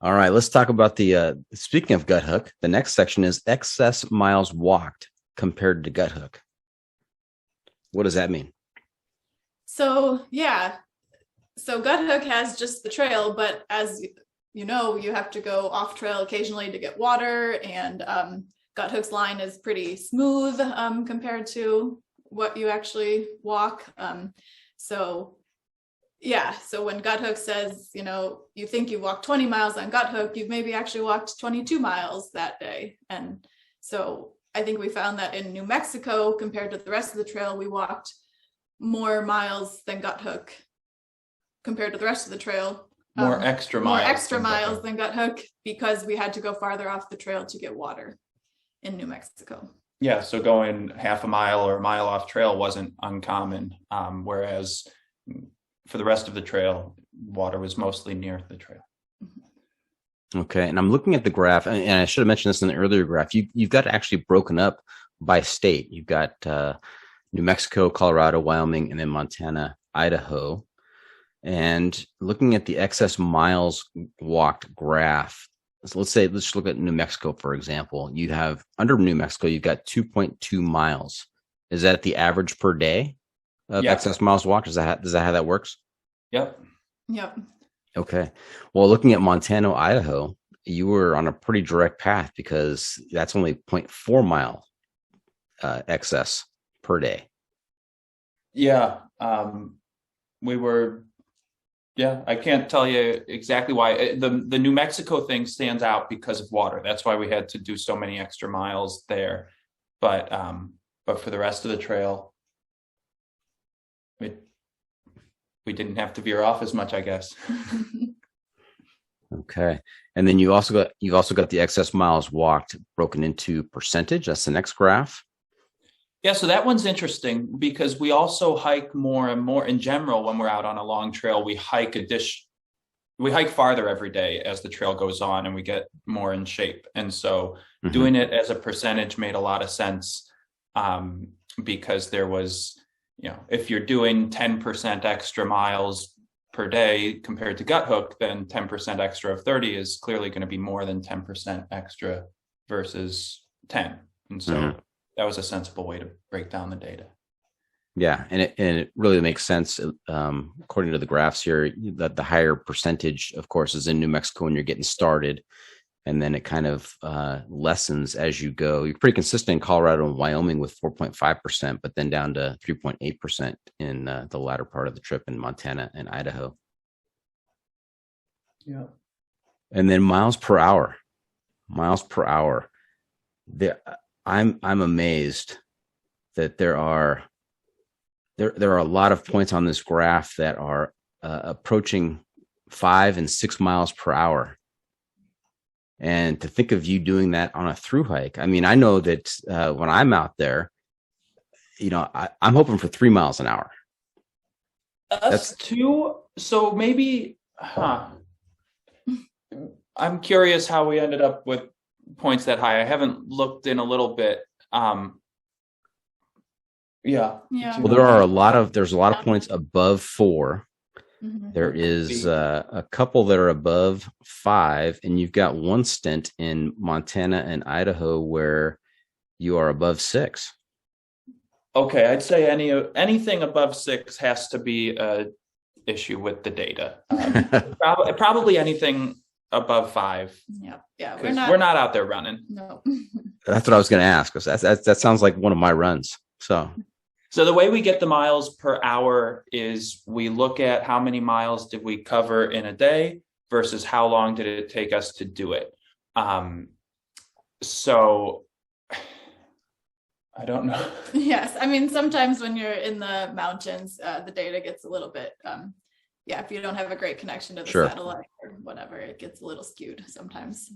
All right. Let's talk about speaking of Gut Hook, the next section is excess miles walked compared to Gut Hook. What does that mean? So Gut Hook has just the trail, but as you have to go off trail occasionally to get water, and Gut Hook's line is pretty smooth compared to what you actually walk. So when Gut Hook says, you think you walked 20 miles on Gut Hook, you've maybe actually walked 22 miles that day. And so I think we found that in New Mexico, compared to the rest of the trail, we walked more miles than Gut Hook compared to the rest of the trail. More extra miles than Gut Hook, because we had to go farther off the trail to get water in New Mexico. Yeah, so going half a mile or a mile off trail wasn't uncommon, whereas for the rest of the trail, water was mostly near the trail. Okay, and I'm looking at the graph, and I should have mentioned this in the earlier graph. You've got it actually broken up by state. You've got New Mexico, Colorado, Wyoming, and then Montana, Idaho. And looking at the excess miles walked graph, so let's look at New Mexico, for example. You have, under New Mexico, you've got 2.2 miles. Is that the average per day of excess miles walked? Is that how that works? Yep. Okay. Well, looking at Montana, Idaho, you were on a pretty direct path, because that's only 0.4 mile excess per day. Yeah. We were... Yeah, I can't tell you exactly why. The New Mexico thing stands out because of water. That's why we had to do so many extra miles there. But for the rest of the trail, we didn't have to veer off as much, I guess. Okay. And then you've also got the excess miles walked broken into percentage. That's the next graph. Yeah, so that one's interesting because we also hike more and more in general when we're out on a long trail. We hike farther every day as the trail goes on and we get more in shape. And so doing it as a percentage made a lot of sense because there was, if you're doing 10% extra miles per day compared to gut hook, then 10% extra of 30 is clearly going to be more than 10% extra versus 10. And so that was a sensible way to break down the data. Yeah, and it really makes sense according to the graphs here that the higher percentage, of course, is in New Mexico when you're getting started, and then it kind of lessens as you go. You're pretty consistent in Colorado and Wyoming with 4.5%, but then down to 3.8% in the latter part of the trip in Montana and Idaho. Yeah, and then miles per hour. I'm amazed that there are a lot of points on this graph that are approaching 5 and 6 miles per hour. And to think of you doing that on a through hike, I mean, I know that when I'm out there, I'm hoping for 3 miles an hour. That's 2. So maybe, I'm curious how we ended up with points that high. I haven't looked in a little bit. Yeah. Well, there's a lot of points above 4. There is a couple that are above 5, and you've got one stint in Montana and Idaho where you are above 6. Okay, I'd say anything above 6 has to be a issue with the data. Probably anything above 5. Yeah, we're not out there running. No. That's what I was going to ask. That sounds like one of my runs. So the way we get the miles per hour is we look at how many miles did we cover in a day versus how long did it take us to do it. So I don't know. Yes, I mean, sometimes when you're in the mountains, the data gets a little bit, if you don't have a great connection to the satellite or whatever, it gets a little skewed sometimes.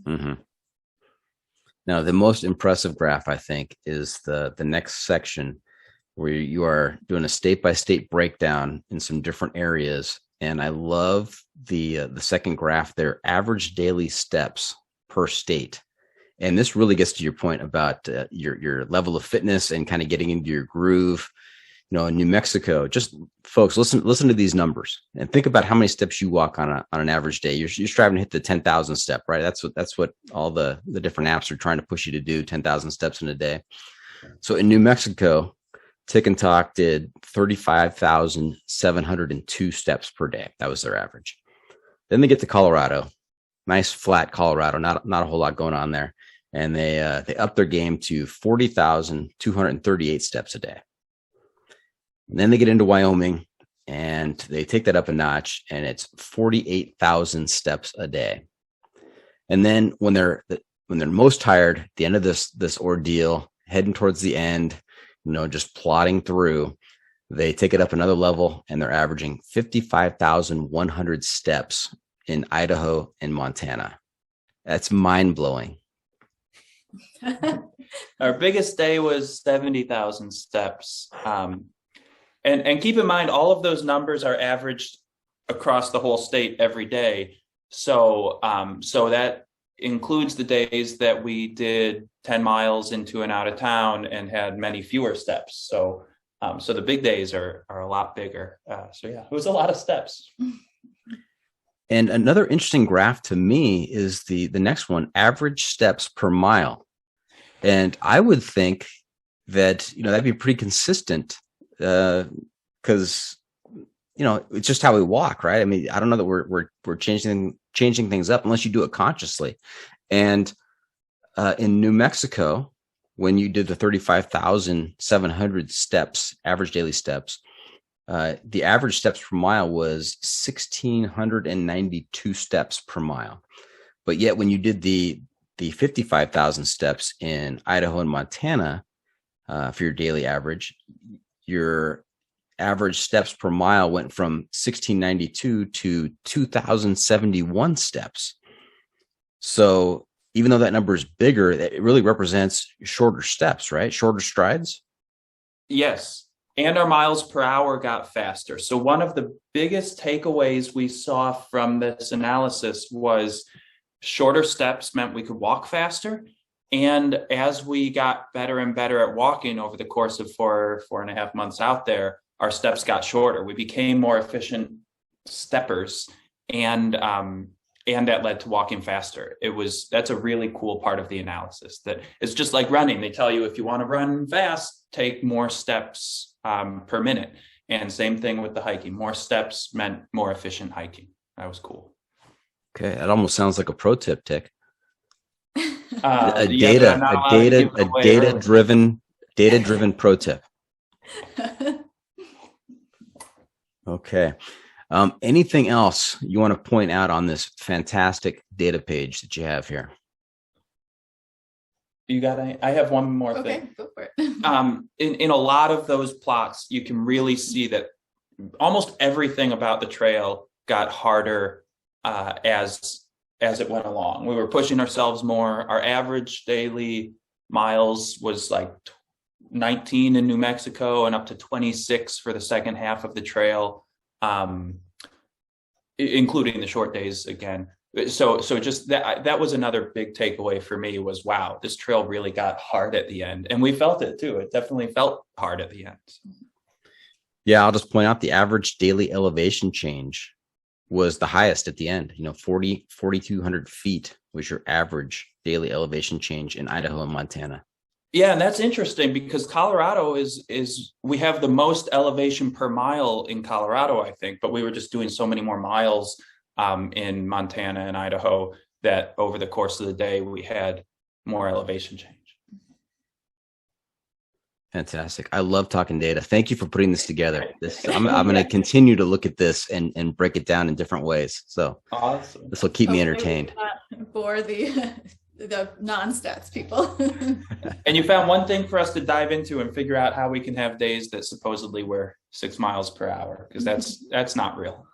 Now, the most impressive graph, I think, is the next section where you are doing a state-by-state breakdown in some different areas. And I love the second graph there, average daily steps per state. And this really gets to your point about your level of fitness and kind of getting into your groove. In New Mexico, just folks, listen to these numbers and think about how many steps you walk on an average day. You're striving to hit the 10,000 step, right? That's what all the different apps are trying to push you to do, 10,000 steps in a day. So in New Mexico, Tick and Talk did 35,702 steps per day. That was their average. Then they get to Colorado, nice flat Colorado, not a whole lot going on there. And they up their game to 40,238 steps a day. And then they get into Wyoming and they take that up a notch and it's 48,000 steps a day. And then when they're most tired, at the end of this ordeal, heading towards the end, just plodding through, they take it up another level and they're averaging 55,100 steps in Idaho and Montana. That's mind blowing. Our biggest day was 70,000 steps. And keep in mind, all of those numbers are averaged across the whole state every day. So that includes the days that we did 10 miles into and out of town and had many fewer steps. So the big days are a lot bigger. It was a lot of steps. And another interesting graph to me is the next one, average steps per mile. And I would think that, that'd be pretty consistent because, it's just how we walk, right? I mean, I don't know that we're changing things up unless you do it consciously. And in New Mexico, when you did the 35,700 steps, average daily steps, the average steps per mile was 1,692 steps per mile. But yet when you did the 55,000 steps in Idaho and Montana for your daily average, your average steps per mile went from 1,692 to 2,071 steps. So even though that number is bigger, it really represents shorter steps, right? Shorter strides. Yes. And our miles per hour got faster. So one of the biggest takeaways we saw from this analysis was shorter steps meant we could walk faster. And as we got better and better at walking over the course of 4.5 months out there, our steps got shorter. We became more efficient steppers, and that led to walking faster. That's a really cool part of the analysis. That it's just like running. They tell you if you want to run fast, take more steps per minute. And same thing with the hiking. More steps meant more efficient hiking. That was cool. Okay, that almost sounds like a pro tip, Tick. A data-driven pro tip. Okay. Anything else you want to point out on this fantastic data page that you have here? You got any? I have one more thing. Okay, go for it. In a lot of those plots, you can really see that almost everything about the trail got harder as it went along. We were pushing ourselves more. Our average daily miles was like 19 in New Mexico and up to 26 for the second half of the trail, including the short days again. So just that was another big takeaway for me was, wow, this trail really got hard at the end. And we felt it too. It definitely felt hard at the end. Yeah, I'll just point out the average daily elevation change was the highest at the end. 4,200 feet was your average daily elevation change in Idaho and Montana. Yeah, and that's interesting because Colorado is we have the most elevation per mile in Colorado, I think, but we were just doing so many more miles in Montana and Idaho that over the course of the day we had more elevation change. Fantastic. I love talking data. Thank you for putting this together. I'm going to continue to look at this and break it down in different ways. So awesome. This will keep me entertained. For the non-stats people. And you found one thing for us to dive into and figure out how we can have days that supposedly were 6 miles per hour, because that's not real.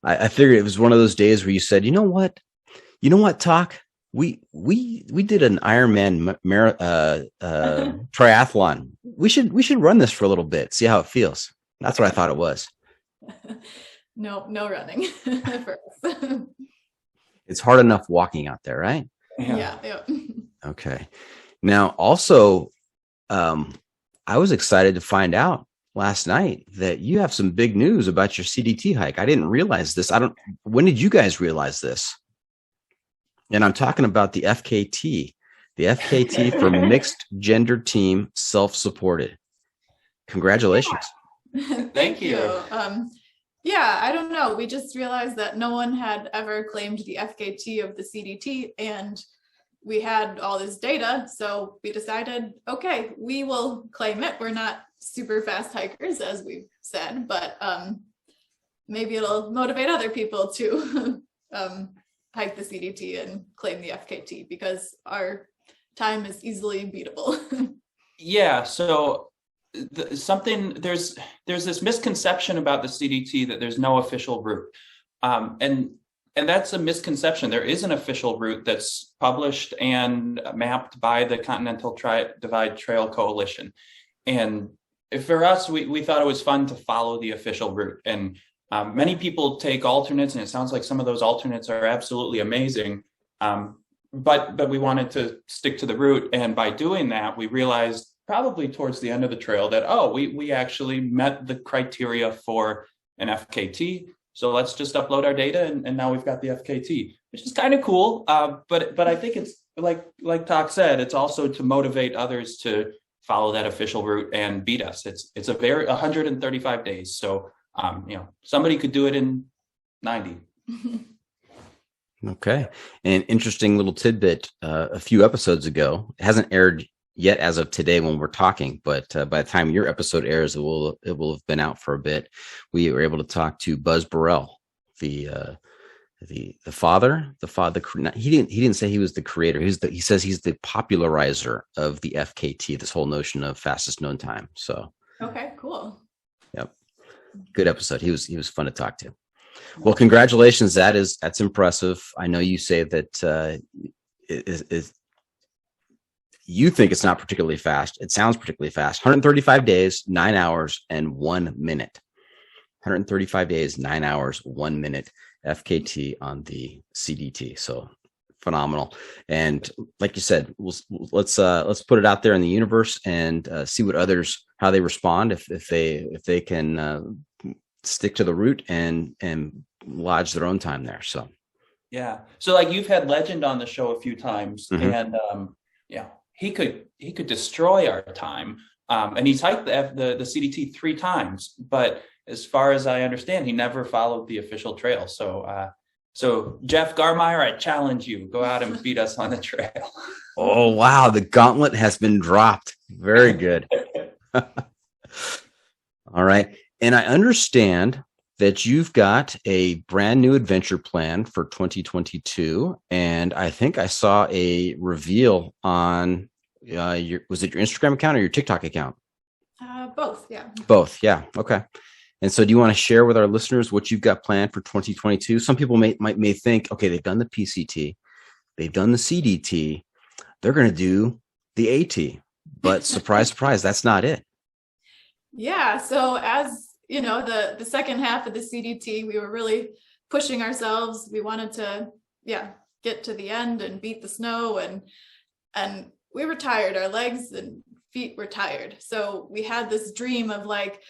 I figured it was one of those days where you said, you know what, Talk? We did an Ironman triathlon. We should run this for a little bit, see how it feels. That's what I thought it was. No running for us. It's hard enough walking out there, right? Yeah. Okay. Now, also, I was excited to find out last night that you have some big news about your CDT hike. I didn't realize this. When did you guys realize this? And I'm talking about the FKT for Mixed Gender Team Self-Supported. Congratulations. Thank you. Yeah, I don't know. We just realized that no one had ever claimed the FKT of the CDT, and we had all this data. So we decided, okay, we will claim it. We're not super fast hikers, as we've said, but maybe it'll motivate other people to hike the CDT and claim the FKT, because our time is easily beatable. Yeah. So there's this misconception about the CDT that there's no official route. And that's a misconception. There is an official route that's published and mapped by the Continental Divide Trail Coalition. And for us, we thought it was fun to follow the official route. And many people take alternates, and it sounds like some of those alternates are absolutely amazing. But we wanted to stick to the route. And by doing that, we realized probably towards the end of the trail that, we actually met the criteria for an FKT. So let's just upload our data, and now we've got the FKT, which is kind of cool. But I think it's like Talk said, it's also to motivate others to follow that official route and beat us. It's 135 days. So somebody could do it in 90. Okay. An interesting little tidbit. A few episodes ago, it hasn't aired yet as of today when we're talking, but by the time your episode airs, it will have been out for a bit. We were able to talk to Buzz Burrell, the father. He didn't say he was the creator. He says he's the popularizer of the FKT, this whole notion of fastest known time. So Okay, cool. Yep. Good episode. He was fun to talk to. Well, congratulations. That's impressive. I know you say that you think it's not particularly fast. It sounds particularly fast. 135 days, 9 hours, and 1 minute. 135 days, 9 hours, 1 minute FKT on the CDT. So phenomenal. And like you said, let's put it out there in the universe and see what others, how they respond, if they can stick to the route and lodge their own time there. So yeah. So like you've had Legend on the show a few times, and he could destroy our time. And he's hiked the CDT 3 times, but as far as I understand, he never followed the official trail. So Jeff Garmeyer, I challenge you, go out and beat us on the trail. Oh, wow. The gauntlet has been dropped. Very good. All right. And I understand that you've got a brand new adventure plan for 2022. And I think I saw a reveal on was it your Instagram account or your TikTok account? Both. Yeah. Both. Yeah. Okay. And so do you want to share with our listeners what you've got planned for 2022? Some people may think, okay, they've done the PCT, they've done the CDT, they're going to do the AT, but surprise, surprise, that's not it. Yeah. So as you know, the second half of the CDT, we were really pushing ourselves. We wanted to, get to the end and beat the snow, and we were tired. Our legs and feet were tired. So we had this dream of like,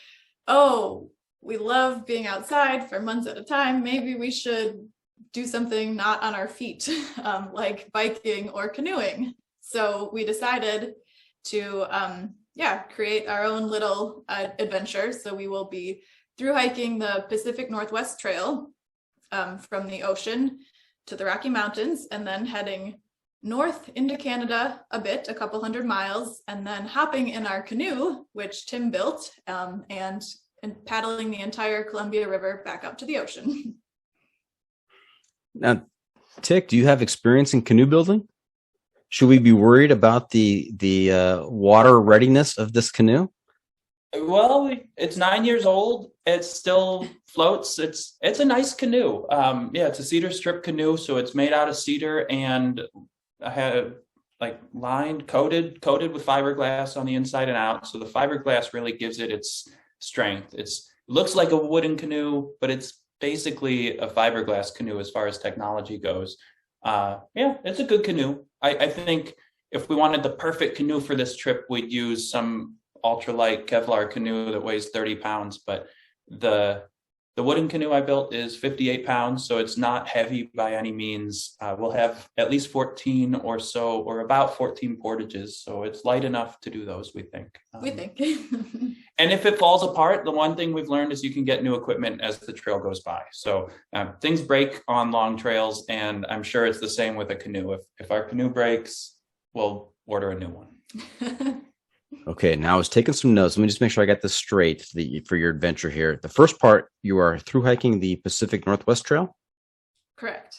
oh, we love being outside for months at a time. Maybe we should do something not on our feet, like biking or canoeing. So we decided to, create our own little adventure. So we will be through hiking the Pacific Northwest Trail from the ocean to the Rocky Mountains, and then heading north into Canada a couple hundred miles, and then hopping in our canoe, which Tim built, and paddling the entire Columbia River back up to the ocean. Now, Tick, do you have experience in canoe building? Should we be worried about the water readiness of this canoe? Well, it's 9 years old. It still floats. It's a nice canoe. It's a cedar strip canoe, so it's made out of cedar, and I had coated with fiberglass on the inside and out. So the fiberglass really gives it its strength. It looks like a wooden canoe, but it's basically a fiberglass canoe as far as technology goes. It's a good canoe. I think if we wanted the perfect canoe for this trip, we'd use some ultralight Kevlar canoe that weighs 30 pounds. But the wooden canoe I built is 58 pounds, so it's not heavy by any means. We'll have at least 14 or so, or about 14 portages. So it's light enough to do those, we think. We think. And if it falls apart, the one thing we've learned is you can get new equipment as the trail goes by. So things break on long trails, and I'm sure it's the same with a canoe. If our canoe breaks, we'll order a new one. Okay, now I was taking some notes. Let me just make sure I got this straight for your adventure here. The first part, you are through hiking the Pacific Northwest Trail? Correct.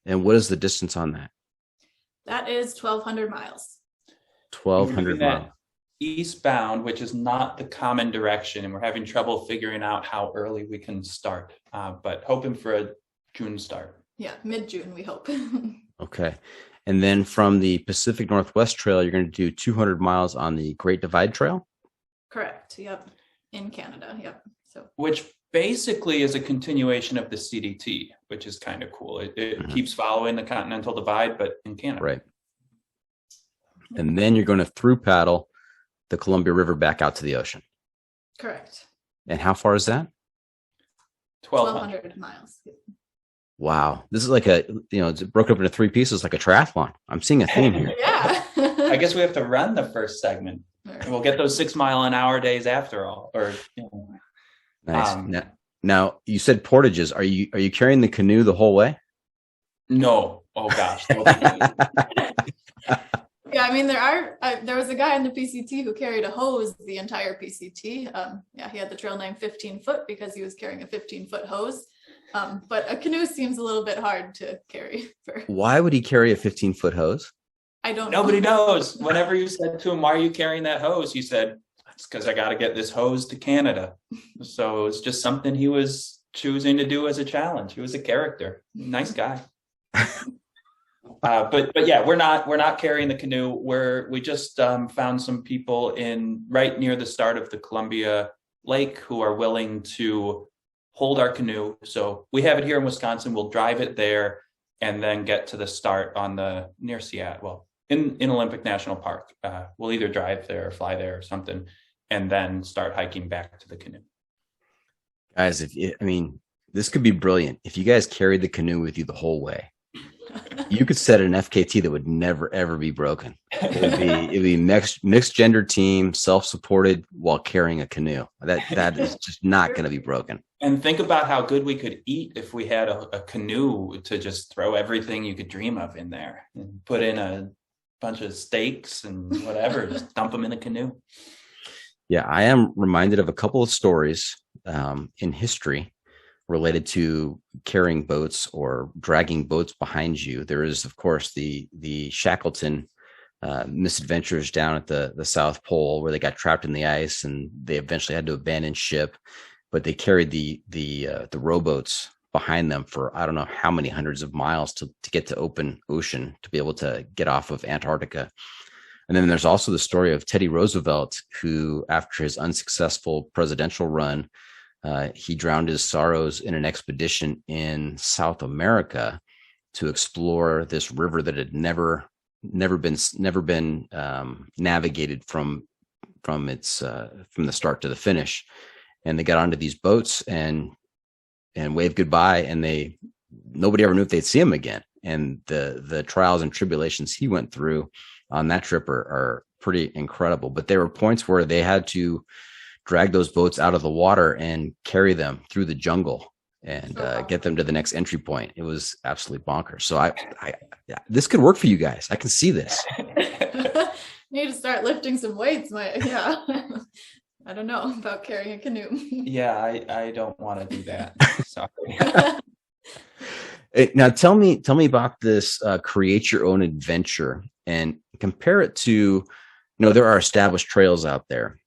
And what is the distance on that? That is 1,200 miles. 1,200 miles. Eastbound, which is not the common direction, and we're having trouble figuring out how early we can start, but hoping for a June start. Yeah, mid-June, we hope. Okay. And then from the Pacific Northwest Trail, you're going to do 200 miles on the Great Divide Trail? Correct. Yep. In Canada. Yep. So, which basically is a continuation of the CDT, which is kind of cool. It keeps following the Continental Divide, but in Canada. Right. And then you're going to through paddle the Columbia River back out to the ocean. Correct. And how far is that? 1,200 miles. Wow. This is like it's broken up into 3 pieces, like a triathlon. I'm seeing a theme here. Yeah. I guess we have to run the first segment. And we'll get those 6 mile an hour days after all. Nice. Now you said portages. Are you carrying the canoe the whole way? No. Oh gosh. Yeah, I mean, there was a guy in the PCT who carried a hose the entire PCT. He had the trail name 15 foot because he was carrying a 15-foot hose. But a canoe seems a little bit hard to carry. Why would he carry a 15-foot hose? I don't know. Nobody knows. Whenever you said to him, why are you carrying that hose? He said, it's because I got to get this hose to Canada. So it was just something he was choosing to do as a challenge. He was a character, nice guy. But yeah, we're not carrying the canoe. We just found some people right near the start of the Columbia Lake who are willing to hold our canoe. So we have it here in Wisconsin. We'll drive it there and then get to the start near Seattle. Well, in Olympic National Park. We'll either drive there or fly there or something, and then start hiking back to the canoe. Guys, this could be brilliant. If you guys carried the canoe with you the whole way, you could set an FKT that would never, ever be broken. It'd be mixed gender team, self-supported while carrying a canoe. That is just not going to be broken. And think about how good we could eat if we had a canoe to just throw everything you could dream of in there and put in a bunch of steaks and whatever, just dump them in a canoe. Yeah, I am reminded of a couple of stories in history related to carrying boats or dragging boats behind you. There is, of course, the Shackleton misadventures down at the South Pole, where they got trapped in the ice and they eventually had to abandon ship, but they carried the rowboats behind them for I don't know how many hundreds of miles to get to open ocean to be able to get off of Antarctica. And then there's also the story of Teddy Roosevelt, who, after his unsuccessful presidential run, he drowned his sorrows in an expedition in South America to explore this river that had never been navigated from the start to the finish. And they got onto these boats and waved goodbye, and nobody ever knew if they'd see him again. And the trials and tribulations he went through on that trip are pretty incredible. But there were points where they had to drag those boats out of the water and carry them through the jungle and get them to the next entry point. It was absolutely bonkers. So this could work for you guys. I can see this. Need to start lifting some weights. Yeah. I don't know about carrying a canoe. Yeah, I don't want to do that. Sorry. Now tell me about this create your own adventure and compare it to, there are established trails out there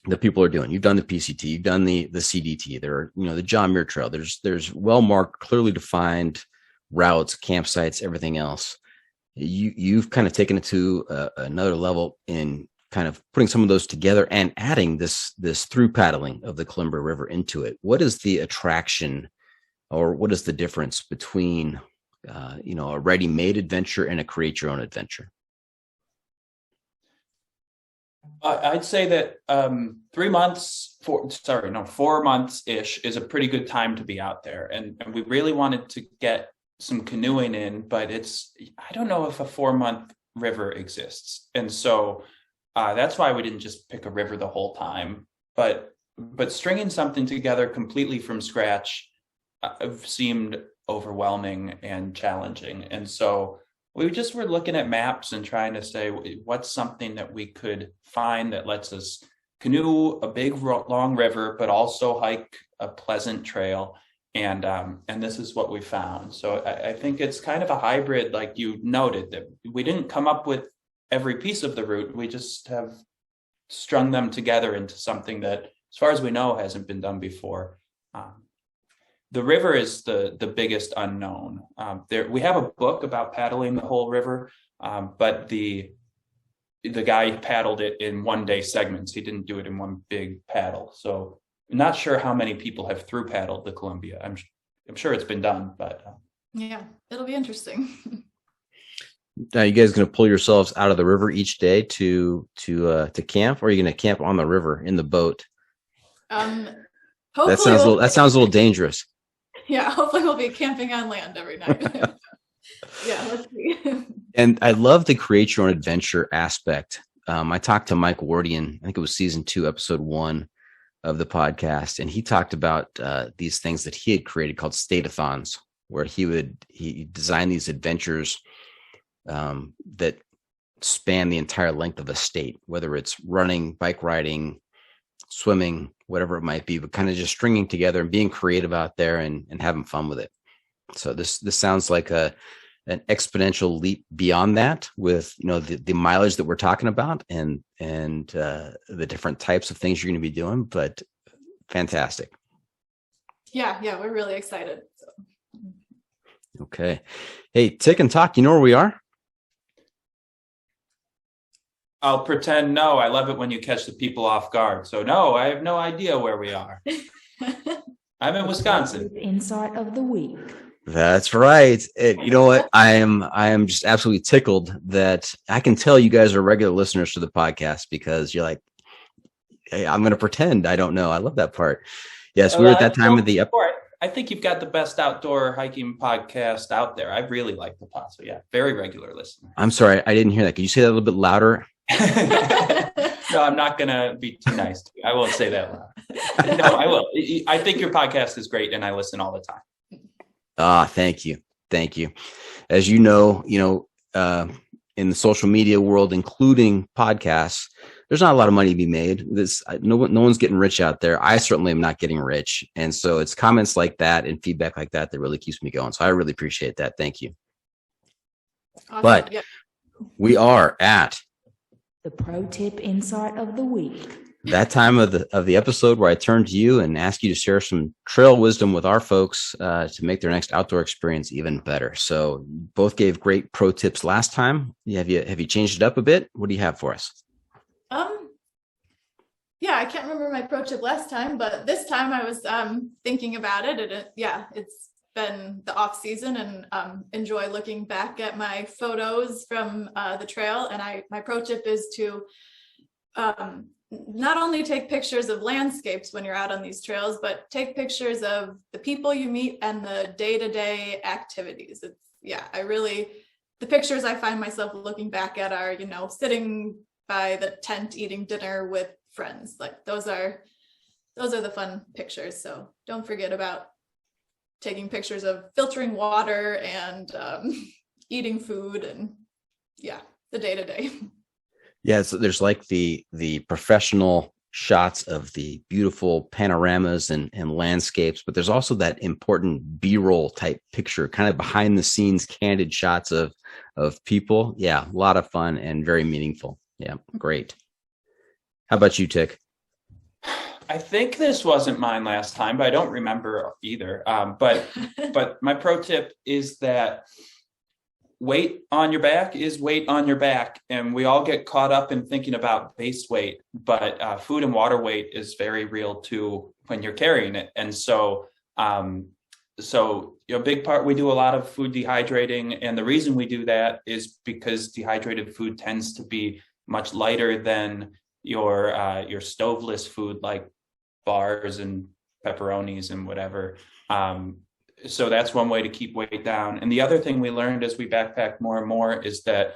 that people are doing. You've done the PCT, you've done the CDT. There are, the John Muir Trail. There's well-marked, clearly defined routes, campsites, everything else. You've kind of taken it to another level in kind of putting some of those together and adding this through paddling of the Columbia River into it. What is the attraction, or what is the difference between a ready-made adventure and a create your own adventure? I'd say that 4 months ish is a pretty good time to be out there. And we really wanted to get some canoeing in, but I don't know if a 4-month river exists. And so that's why we didn't just pick a river the whole time, but stringing something together completely from scratch seemed overwhelming and challenging. And so we just were looking at maps and trying to say, what's something that we could find that lets us canoe a big, long river, but also hike a pleasant trail. And this is what we found. So I think it's kind of a hybrid, like you noted, that we didn't come up with every piece of the route. We just have strung them together into something that, as far as we know, hasn't been done before. The river is the biggest unknown. We have a book about paddling the whole river, but the guy paddled it in 1-day segments. He didn't do it in one big paddle. So I'm not sure how many people have through paddled the Columbia. I'm sure it's been done, but yeah, it'll be interesting. Now, you guys going to pull yourselves out of the river each day to camp, or are you going to camp on the river in the boat? That sounds a little dangerous. Yeah, hopefully we'll be camping on land every night. Yeah, let's see. And I love the create your own adventure aspect. I talked to Mike Wardian, I think it was season 2, episode 1 of the podcast, and he talked about these things that he had created called state-a-thons, where he designed these adventures that span the entire length of a state, whether it's running, bike riding, swimming, whatever it might be, but kind of just stringing together and being creative out there and having fun with it. So this sounds like a an exponential leap beyond that with, the mileage that we're talking about and the different types of things you're going to be doing, but fantastic. Yeah, we're really excited. So. Okay. Hey, Tick and Talk, you know where we are? I'll pretend no. I love it when you catch the people off guard. So no, I have no idea where we are. I'm in Wisconsin. Insight of the week. That's right. You know what? I am just absolutely tickled that I can tell you guys are regular listeners to the podcast because you're like, hey, I'm going to pretend I don't know. I love that part. Yes, we were at that time of the I think you've got the best outdoor hiking podcast out there. I really like the pod. So yeah, very regular listener. I'm sorry, I didn't hear that. Could you say that a little bit louder? No, I'm not going to be too nice to you. I won't say that loud. No, I will. I think your podcast is great and I listen all the time. Thank you. Thank you. As you know, in the social media world, including podcasts, there's not a lot of money to be made. No one's getting rich out there. I certainly am not getting rich. And so it's comments like that and feedback like that really keeps me going. So I really appreciate that. Thank you. Awesome. But we are at the pro tip insight of the week. That time of the episode where I turn to you and ask you to share some trail wisdom with our folks to make their next outdoor experience even better. So both gave great pro tips last time. Have you changed it up a bit? What do you have for us? Yeah, I can't remember my pro tip last time, but this time I was thinking about it. It's been the off season and enjoy looking back at my photos from the trail. And my pro tip is to not only take pictures of landscapes when you're out on these trails, but take pictures of the people you meet and the day-to-day activities. The pictures I find myself looking back at are, sitting by the tent eating dinner with friends. Like those are the fun pictures. So don't forget about taking pictures of filtering water and eating food and the day-to-day. Yeah, so there's like the professional shots of the beautiful panoramas and landscapes, but there's also that important B-roll type picture, kind of behind the scenes candid shots of people. Yeah, a lot of fun and very meaningful. Yeah, great. How about you, Tick? I think this wasn't mine last time, but I don't remember either. But my pro tip is that weight on your back is weight on your back. And we all get caught up in thinking about base weight, but food and water weight is very real too when you're carrying it. And so, big part, we do a lot of food dehydrating. And the reason we do that is because dehydrated food tends to be much lighter than your stoveless food like bars and pepperonis and whatever. So that's one way to keep weight down. And the other thing we learned as we backpacked more and more is that,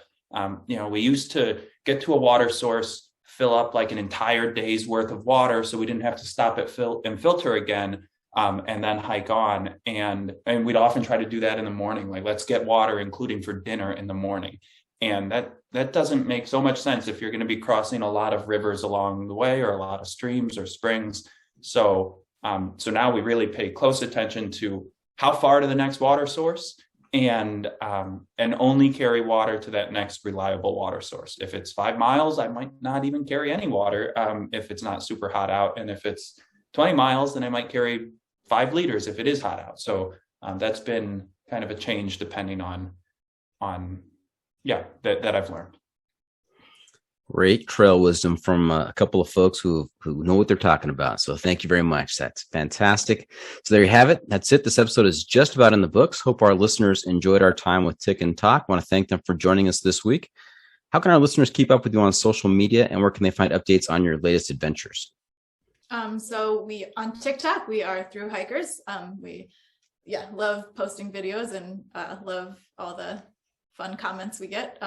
we used to get to a water source, fill up like an entire day's worth of water so we didn't have to stop at and filter again, and then hike on. And we'd often try to do that in the morning, like let's get water, including for dinner in the morning. And that doesn't make so much sense if you're going to be crossing a lot of rivers along the way or a lot of streams or springs. So now we really pay close attention to how far to the next water source and only carry water to that next reliable water source. If it's 5 miles, I might not even carry any water if it's not super hot out. And if it's 20 miles, then I might carry 5 liters if it is hot out. So that's been kind of a change depending on that I've learned. Great trail wisdom from a couple of folks who know what they're talking about. So thank you very much. That's fantastic. So there you have it. That's it. This episode is just about in the books. Hope our listeners enjoyed our time with Tick and Talk. I want to thank them for joining us this week. How can our listeners keep up with you on social media, and where can they find updates on your latest adventures? So we on TikTok, we are Through Hikers. We love posting videos and love all the fun comments we get.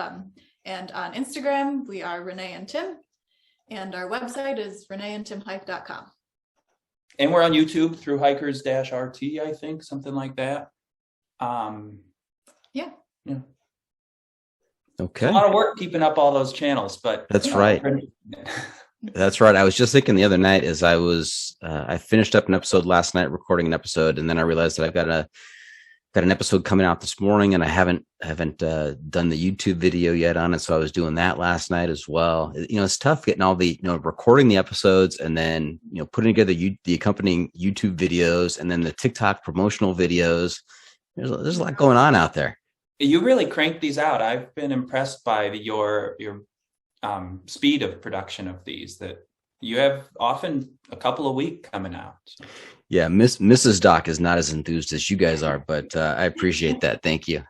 And on Instagram, we are Renee and Tim, and our website is reneeandtimhike.com. And we're on YouTube, Through Hikers -RT, I think, something like that. Yeah. Okay. It's a lot of work keeping up all those channels, but that's right. That's right. I was just thinking the other night as I finished up an episode last night, recording an episode, and then I realized that I've got got an episode coming out this morning, and I haven't done the YouTube video yet on it. So I was doing that last night as well. It's tough getting all the, recording the episodes and then, putting together the accompanying YouTube videos and then the TikTok promotional videos. There's a lot going on out there. You really crank these out. I've been impressed by your speed of production of these, that you have often a couple a week coming out. So. Yeah, Mrs. Doc is not as enthused as you guys are, but I appreciate that. Thank you.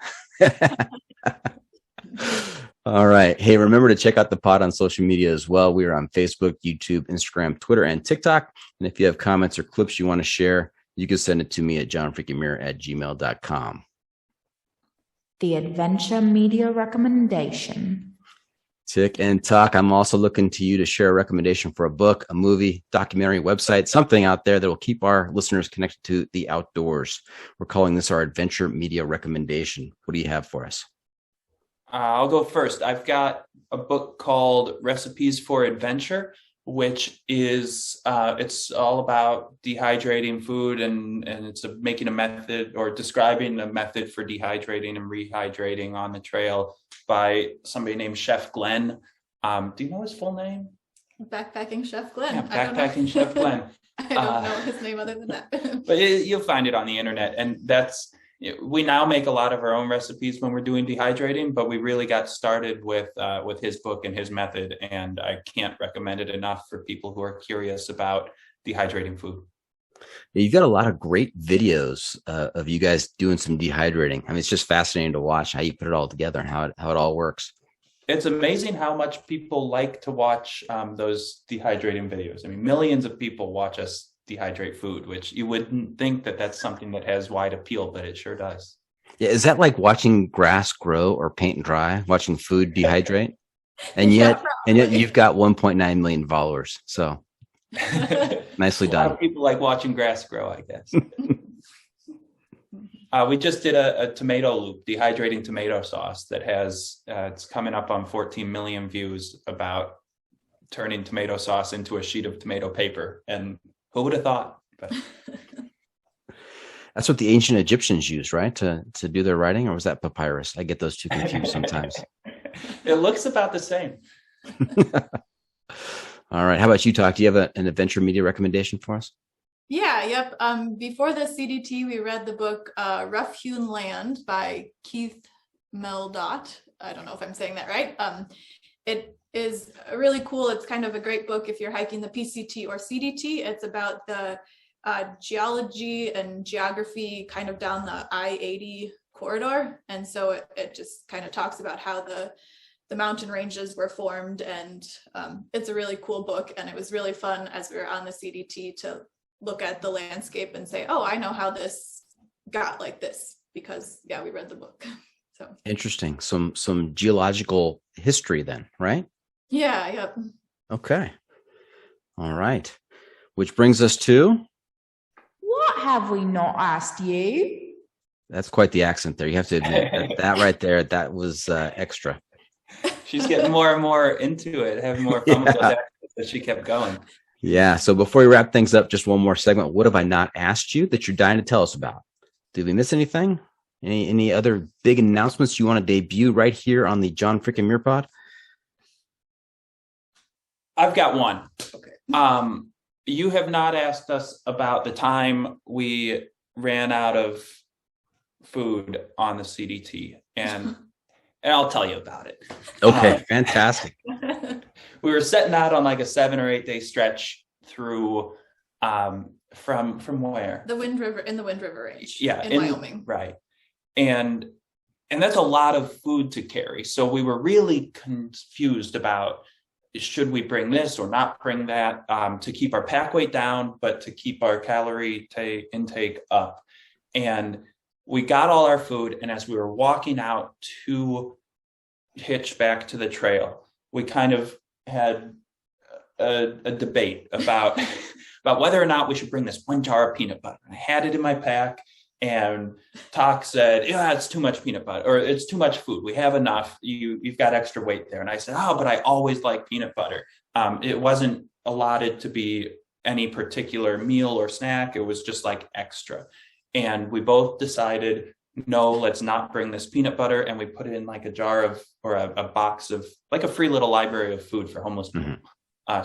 All right. Hey, remember to check out the pod on social media as well. We are on Facebook, YouTube, Instagram, Twitter, and TikTok. And if you have comments or clips you want to share, you can send it to me at johnfreakinmuir@gmail.com. The Adventure Media Recommendation. Tick and Talk, I'm also looking to you to share a recommendation for a book, a movie, documentary, website, something out there that will keep our listeners connected to the outdoors. We're calling this our Adventure Media Recommendation. What do you have for us? I'll go first. I've got a book called Recipes for Adventure, which is it's all about dehydrating food, and it's making a method or describing a method for dehydrating and rehydrating on the trail by somebody named Chef Glenn. Do you know his full name? Backpacking Chef Glenn. Yeah, Backpacking Chef Glenn. I don't know his name other than that. But you'll find it on the internet, and we now make a lot of our own recipes when we're doing dehydrating, but we really got started with his book and his method, and I can't recommend it enough for people who are curious about dehydrating food. You've got a lot of great videos of you guys doing some dehydrating. I mean, it's just fascinating to watch how you put it all together and how it all works. It's amazing how much people like to watch those dehydrating videos. I mean, millions of people watch us dehydrate food, which you wouldn't think that that's something that has wide appeal, but it sure does. Yeah, is that like watching grass grow or paint and dry, watching food dehydrate? And yet you've got 1.9 million followers. So nicely done. A lot of people like watching grass grow, I guess. We just did a tomato loop, dehydrating tomato sauce that has, it's coming up on 14 million views, about turning tomato sauce into a sheet of tomato paper. And who would have thought? But that's what the ancient Egyptians used, right? To do their writing, or was that papyrus? I get those two confused sometimes. It looks about the same. All right. How about you, Talk? Do you have an adventure media recommendation for us? Yeah, yep. Before the CDT, we read the book Rough Hewn Land by Keith Meldot. I don't know if I'm saying that right. It is really cool. It's kind of a great book if you're hiking the PCT or CDT. It's about the geology and geography kind of down the I-80 corridor. And so it just kind of talks about how the mountain ranges were formed. And it's a really cool book. And it was really fun as we were on the CDT to look at the landscape and say, oh, I know how this got like this, because we read the book. So interesting. Some geological history then, right? Yeah, yep. Okay. All right. Which brings us to, What have we not asked you? that's quite the accent there. You have to admit that right there, that was extra. She's getting more and more into it, having more fun with those accents as she kept going. Yeah. So before we wrap things up, just one more segment. What have I not asked you that you're dying to tell us about? Did we miss anything? Any other big announcements you want to debut right here on the John Freaking Muir Pod? I've got one. Okay. You have not asked us about the time we ran out of food on the CDT, and I'll tell you about it. Okay, fantastic. We were setting out on like a 7 or 8 day stretch through from where? The Wind River Range. Yeah, in Wyoming. Right. And that's a lot of food to carry. So we were really confused about, should we bring this or not bring that, to keep our pack weight down, but to keep our calorie intake up. And we got all our food. And as we were walking out to hitch back to the trail, we kind of had a debate about whether or not we should bring this one jar of peanut butter. I had it in my pack, and Talk said, yeah, it's too much peanut butter, or it's too much food. We have enough. You've got extra weight there. And I said, oh, but I always like peanut butter. It wasn't allotted to be any particular meal or snack. It was just like extra. And we both decided no, let's not bring this peanut butter. And we put it in like a jar of, or a box of, like a free little library of food for homeless people.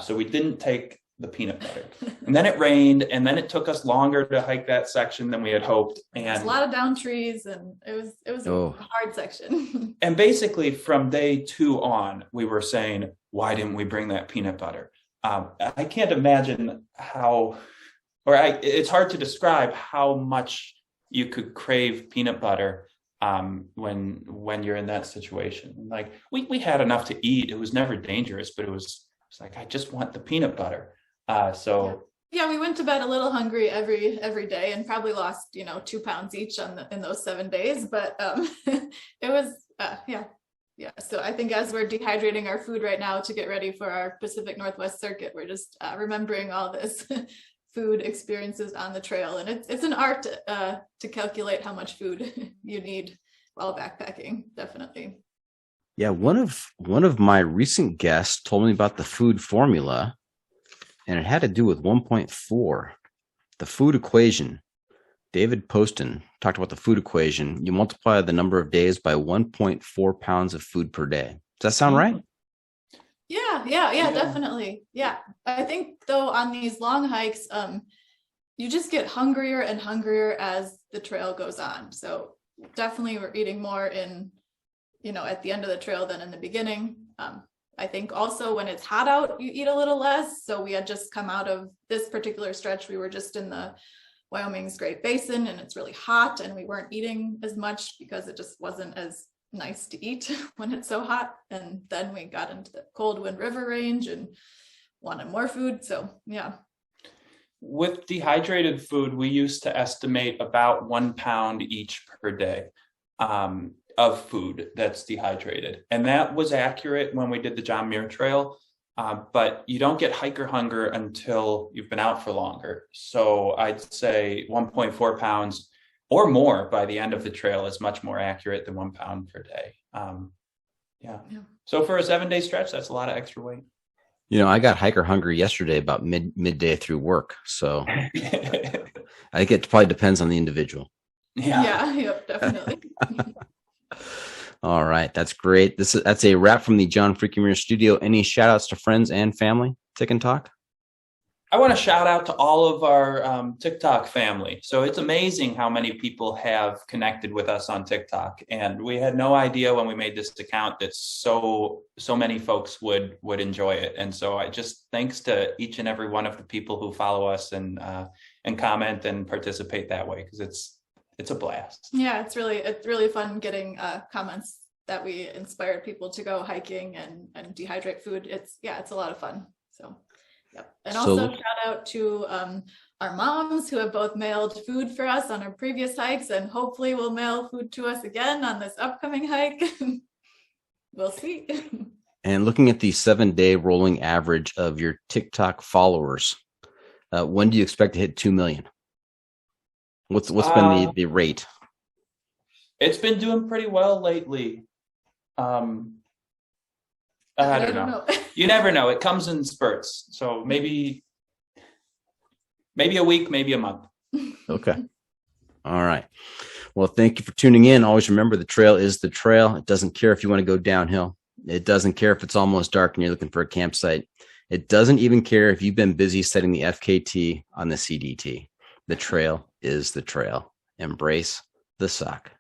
So we didn't take the peanut butter. And then it rained, and then it took us longer to hike that section than we had hoped. And there's a lot of down trees, and it was a hard section. And basically from day 2 on, we were saying, why didn't we bring that peanut butter? I can't imagine how, it's hard to describe how much you could crave peanut butter when you're in that situation. Like we had enough to eat. It was never dangerous, but it was like, I just want the peanut butter. Yeah, we went to bed a little hungry every day, and probably lost 2 pounds each in those 7 days. But it was So I think as we're dehydrating our food right now to get ready for our Pacific Northwest circuit, we're just remembering all this food experiences on the trail, and it's an art to calculate how much food you need while backpacking. Definitely. Yeah, one of my recent guests told me about the food formula, and it had to do with 1.4, the food equation. David Poston talked about the food equation. You multiply the number of days by 1.4 pounds of food per day. Does that sound right? Yeah, definitely. Yeah. I think though on these long hikes, you just get hungrier and hungrier as the trail goes on. So definitely we're eating more at the end of the trail than in the beginning. I think also when it's hot out, you eat a little less. So we had just come out of this particular stretch. We were just in the Wyoming's Great Basin, and it's really hot, and we weren't eating as much because it just wasn't as nice to eat when it's so hot. And then we got into the Cold Wind River range and wanted more food. So yeah. With dehydrated food, we used to estimate about 1 pound each per day of food that's dehydrated. And that was accurate when we did the John Muir Trail. But you don't get hiker hunger until you've been out for longer. So I'd say 1.4 pounds or more by the end of the trail is much more accurate than 1 pound per day. So for a 7-day stretch, that's a lot of extra weight. I got hiker hungry yesterday about midday through work. So I think it probably depends on the individual. Yep, definitely. All right, that's great. That's a wrap from the John Freaking Muir studio. Any shout outs to friends and family? Tick and Talk. I want to shout out to all of our TikTok family. So it's amazing how many people have connected with us on TikTok, and we had no idea when we made this account that so many folks would enjoy it. And so I just thanks to each and every one of the people who follow us and comment and participate that way, because it's a blast. Yeah, it's really fun getting comments that we inspired people to go hiking and dehydrate food. It's a lot of fun. So, yep. And also shout out to our moms who have both mailed food for us on our previous hikes, and hopefully will mail food to us again on this upcoming hike. We'll see. And looking at the 7-day rolling average of your TikTok followers, when do you expect to hit 2 million? What's been the rate? It's been doing pretty well lately. I don't know. You never know. It comes in spurts. So maybe a week, maybe a month. Okay. All right. Well, thank you for tuning in. Always remember, the trail is the trail. It doesn't care if you want to go downhill. It doesn't care if it's almost dark and you're looking for a campsite. It doesn't even care if you've been busy setting the FKT on the CDT. The trail is the trail. Embrace the suck.